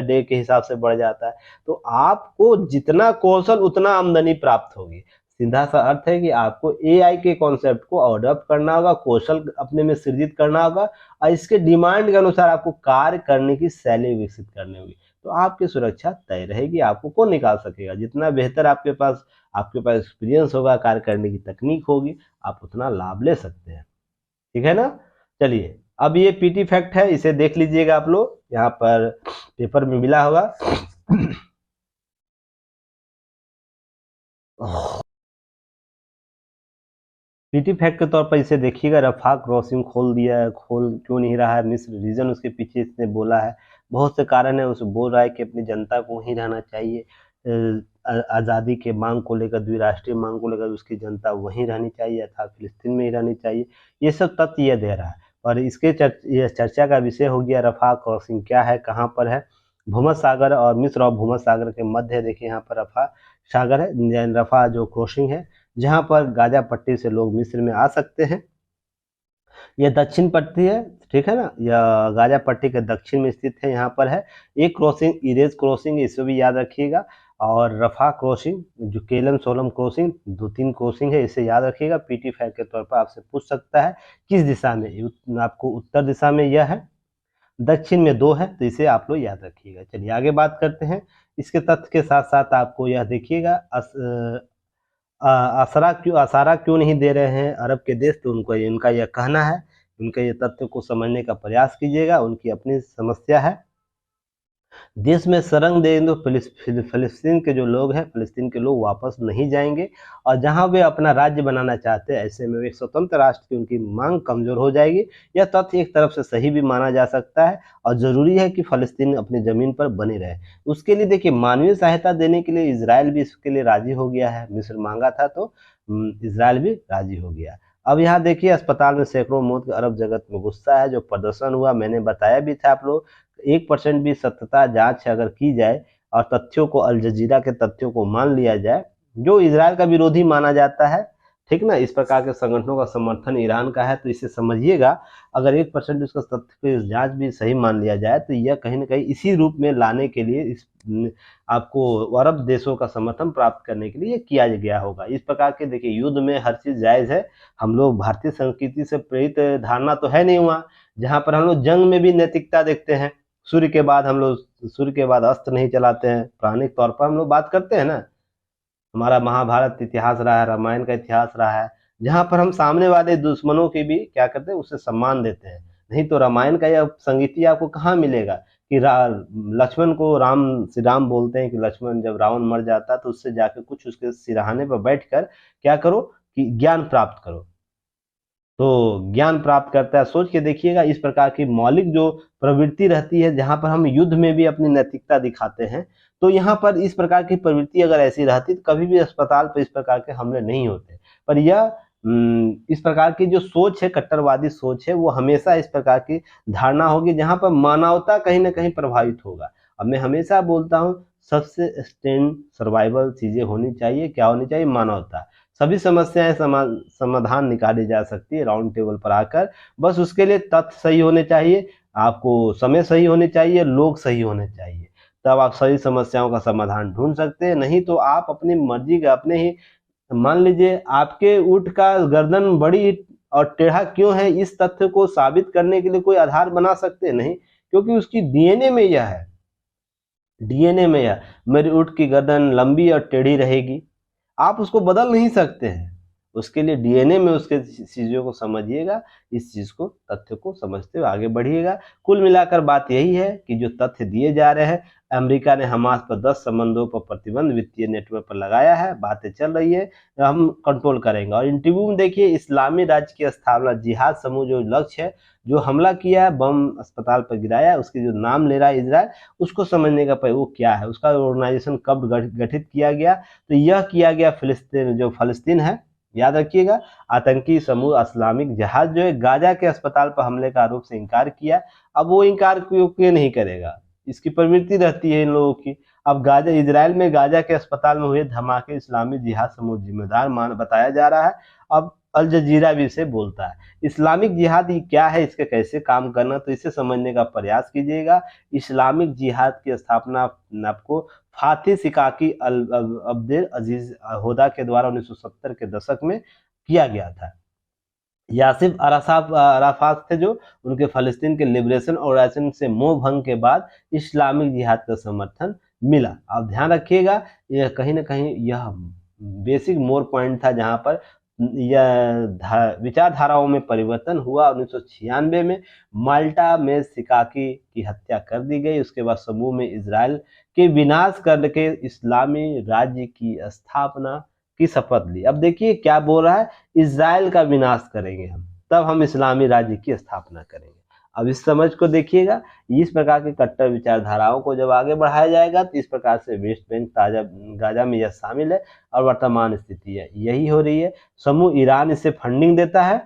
डे के हिसाब से बढ़ जाता है। तो आपको जितना कौशल उतना आमदनी प्राप्त होगी। सीधा सा अर्थ है कि आपको एआई के कॉन्सेप्ट को अडॉप्ट करना होगा, कौशल अपने में सृजित करना होगा और इसके डिमांड के अनुसार आपको कार्य करने की शैली विकसित करनी होगी। तो आपकी सुरक्षा तय रहेगी, आपको कौन निकाल सकेगा। जितना बेहतर आपके पास एक्सपीरियंस होगा, कार्य करने की तकनीक होगी, आप उतना लाभ ले सकते हैं। ठीक है ना। चलिए, अब ये पीटी फैक्ट है, इसे देख लीजिएगा आप लोग, यहाँ पर पेपर में मिला होगा। पीटी फैक्ट के तौर पर इसे देखिएगा, रफा क्रॉसिंग खोल दिया है, खोल क्यों नहीं रहा है, मिस्र रीजन उसके पीछे इसने बोला है, बहुत से कारण है। उसे बोल रहा है कि अपनी जनता को वहीं रहना चाहिए, आज़ादी के मांग को लेकर, द्विराष्ट्रीय मांग को लेकर उसकी जनता वहीं रहनी चाहिए, अर्थात फिलिस्तीन में ही रहनी चाहिए। ये सब तथ्य ये दे रहा है। और इसके ये चर्चा का विषय हो गया रफा क्रॉसिंग क्या है, कहाँ पर है। भूमध्य सागर और मिस्र और भूमध्य सागर के मध्य, देखिए यहाँ पर रफा सागर है, रफा जो क्रॉसिंग है, जहाँ पर गाजा पट्टी से लोग मिस्र में आ सकते हैं। यह दक्षिण पट्टी है, ठीक है ना, यह गाजा पट्टी के दक्षिण में स्थित है। यहाँ पर है एक क्रॉसिंग, इरेज क्रॉसिंग, इसे भी याद रखिएगा। और रफा क्रॉसिंग, जो केलम सोलम क्रॉसिंग, 2-3 क्रॉसिंग है, इसे याद रखिएगा। पीटी फैक्ट के तौर पर आपसे पूछ सकता है किस दिशा में, आपको उत्तर दिशा में यह है, दक्षिण में 2 है, तो इसे आप लोग याद रखिएगा। चलिए आगे बात करते हैं। इसके तथ्य के साथ साथ आपको यह देखिएगा, आसारा क्यों नहीं दे रहे हैं अरब के देश, तो उनको इनका यह कहना है, उनके ये तथ्य को समझने का प्रयास कीजिएगा, उनकी अपनी समस्या है। देश में शरण दे दो, फिलिस्तीन के जो लोग हैं, फिलिस्तीन के लोग वापस नहीं जाएंगे, और जहां वे अपना राज्य बनाना चाहते हैं, ऐसे में एक स्वतंत्र राष्ट्र की उनकी मांग कमजोर हो जाएगी। यह तथ्य एक तरफ से सही भी माना जा सकता है, और जरूरी है कि फिलिस्तीन अपनी जमीन पर बने रहे। उसके लिए देखिए, मानवीय सहायता देने के लिए इसराइल भी इसके लिए राजी हो गया है। मिस्र मांगा था तो इसराइल भी राजी हो गया। अब यहाँ देखिए, अस्पताल में सैकड़ों मौत, अरब जगत में गुस्सा है। जो प्रदर्शन हुआ, मैंने बताया भी था आप लोग, 1% भी सत्यता जांच अगर की जाए और तथ्यों को, अल जजीरा के तथ्यों को मान लिया जाए, जो इजराइल का विरोधी माना जाता है, ठीक ना, इस प्रकार के संगठनों का समर्थन ईरान का है, तो इसे समझिएगा, अगर 1% उसका तथ्य की जांच भी सही मान लिया जाए, तो यह कहीं ना कहीं इसी रूप में लाने के लिए, इस आपको अरब देशों का समर्थन प्राप्त करने के लिए किया गया होगा। इस प्रकार के देखिए, युद्ध में हर चीज जायज है। हम लोग भारतीय संस्कृति से प्रेरित धारणा तो है नहीं वहाँ, जहाँ पर हम लोग जंग में भी नैतिकता देखते हैं। सूर्य के बाद अस्त्र नहीं चलाते हैं, प्राणिक तौर पर हम लोग बात करते हैं ना। हमारा महाभारत इतिहास रहा है, रामायण का इतिहास रहा है, जहाँ पर हम सामने वाले दुश्मनों की भी क्या करते हैं, उससे सम्मान देते हैं। नहीं तो रामायण का यह संगीति आपको कहाँ मिलेगा कि लक्ष्मण को श्री राम बोलते हैं कि लक्ष्मण, जब रावण मर जाता है तो उससे जाकर कुछ उसके सिरहाने पर बैठकर क्या करो कि ज्ञान प्राप्त करो। तो ज्ञान प्राप्त करता है, सोच के देखिएगा। इस प्रकार की मौलिक जो प्रवृत्ति रहती है, जहां पर हम युद्ध में भी अपनी नैतिकता दिखाते हैं, तो यहाँ पर इस प्रकार की प्रवृत्ति अगर ऐसी रहती तो कभी भी अस्पताल पर इस प्रकार के हमले नहीं होते। पर यह इस प्रकार की जो सोच है, कट्टरवादी सोच है, वो हमेशा इस प्रकार की धारणा होगी जहां पर मानवता कहीं ना कहीं प्रभावित होगा। अब मैं हमेशा बोलता हूँ, सबसे स्टैंड सर्वाइवल चीजें होनी चाहिए, क्या होनी चाहिए, मानवता। सभी समस्याएं समाधान निकाली जा सकती है राउंड टेबल पर आकर। बस उसके लिए तथ्य सही होने चाहिए, आपको समय सही होने चाहिए, लोग सही होने चाहिए, तब आप सही समस्याओं का समाधान ढूंढ सकते हैं। नहीं तो आप अपनी मर्जी का अपने ही, मान लीजिए आपके ऊँट का गर्दन बड़ी और टेढ़ा क्यों है, इस तथ्य को साबित करने के लिए कोई आधार बना सकते हैं? नहीं, क्योंकि उसकी डीएनए में यह है, डीएनए में यह, मेरी ऊँट की गर्दन लंबी और टेढ़ी रहेगी। आप उसको बदल नहीं सकते हैं। उसके लिए डीएनए में उसके चीज़ों को समझिएगा, इस चीज़ को, तथ्य को समझते हुए आगे बढ़िएगा। कुल मिलाकर बात यही है कि जो तथ्य दिए जा रहे हैं, अमेरिका ने हमास पर 10 संबंधों पर प्रतिबंध वित्तीय नेटवर्क पर लगाया है, बातें चल रही है, हम कंट्रोल करेंगे। और इंटरव्यू में देखिए, इस्लामी राज्य की स्थापना, जिहाद समूह जो लक्ष्य है, जो हमला किया है, बम अस्पताल पर गिराया है, उसके जो नाम ले रहा है इजराइल, उसको समझने का वो क्या है, उसका ऑर्गेनाइजेशन कब गठित किया गया। तो यह किया गया फिलिस्तीन, जो फलस्तीन है, याद रखिएगा, आतंकी समूह इस्लामिक जिहाद जो है, गाजा के अस्पताल पर हमले का आरोप से इनकार किया। अब वो इनकार क्यों नहीं करेगा, इसकी प्रवृत्ति रहती है इन लोगों की। अब गाजा, इजराइल में गाजा के अस्पताल में हुए धमाके इस्लामी जिहाद समूह जिम्मेदार मान बताया जा रहा है। अब अल जजीरा भी इसे बोलता है। इस्लामिक जिहाद ये क्या है, इसके कैसे काम करना, तो इसे समझने का प्रयास कीजिएगा। इस्लामिक जिहाद की स्थापना आपको फातिह सिकाकी अब्देल अजीज होदा के द्वारा 1970 के दशक में किया गया था। यासिर अराफात थे जो, उनके फ़लस्तीन के लिबरेशन ऑर्गेनाइजेशन से मोह भंग के बाद इस्लामिक जिहाद का समर्थन मिला। आप ध्यान रखिएगा, यह कहीं न कहीं यह बेसिक मोर पॉइंट था जहाँ पर यह विचारधाराओं में परिवर्तन हुआ। 1996 में माल्टा में सिकाकी की हत्या कर दी गई। उसके बाद समूह में इजराइल के विनाश करके इस्लामी राज्य की स्थापना की शपथ ली। अब देखिए क्या बोल रहा है, इजराइल का विनाश करेंगे हम, तब हम इस्लामी राज्य की स्थापना करेंगे। अब इस समझ को देखिएगा, इस प्रकार की कट्टर विचारधाराओं को जब आगे बढ़ाया जाएगा, तो इस प्रकार से वेस्ट बैंक, ताजा गाजा में यह शामिल है और वर्तमान स्थिति है यही हो रही है। समूह ईरान इसे फंडिंग देता है।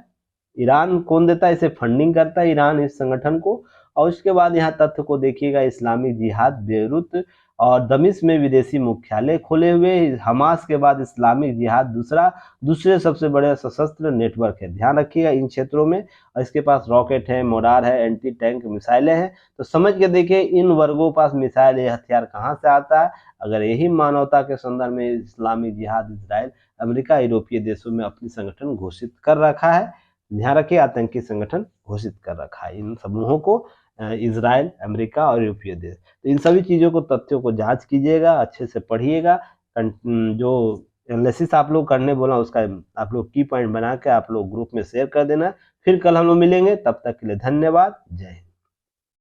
ईरान कौन देता है, इसे फंडिंग करता है ईरान इस संगठन को। और उसके बाद यहाँ तथ्य को देखिएगा, इस्लामिक जिहाद बेरूत और दमिश्क में विदेशी मुख्यालय खोले हुए। हमास के बाद इस्लामिक जिहाद दूसरे सबसे बड़े सशस्त्र नेटवर्क है, ध्यान रखिएगा इन क्षेत्रों में। और इसके पास रॉकेट है, मोडार है, एंटी टैंक मिसाइलें हैं। तो समझ के देखिए इन वर्गों के पास मिसाइल, ये हथियार कहाँ से आता है। अगर यही मानवता के संदर्भ में इस्लामिक जिहाद इजराइल, अमेरिका, यूरोपीय देशों में अपनी संगठन घोषित कर रखा है, ध्यान रखिए आतंकी संगठन घोषित कर रखा है इन समूहों को, इजराइल, अमेरिका और यूरोपीय देश। तो इन सभी चीज़ों को, तथ्यों को जांच कीजिएगा, अच्छे से पढ़िएगा। जो एनालिसिस आप लोग करने बोला, उसका आप लोग की पॉइंट बना के आप लोग ग्रुप में शेयर कर देना। फिर कल हम लोग मिलेंगे, तब तक के लिए धन्यवाद, जय हिंद।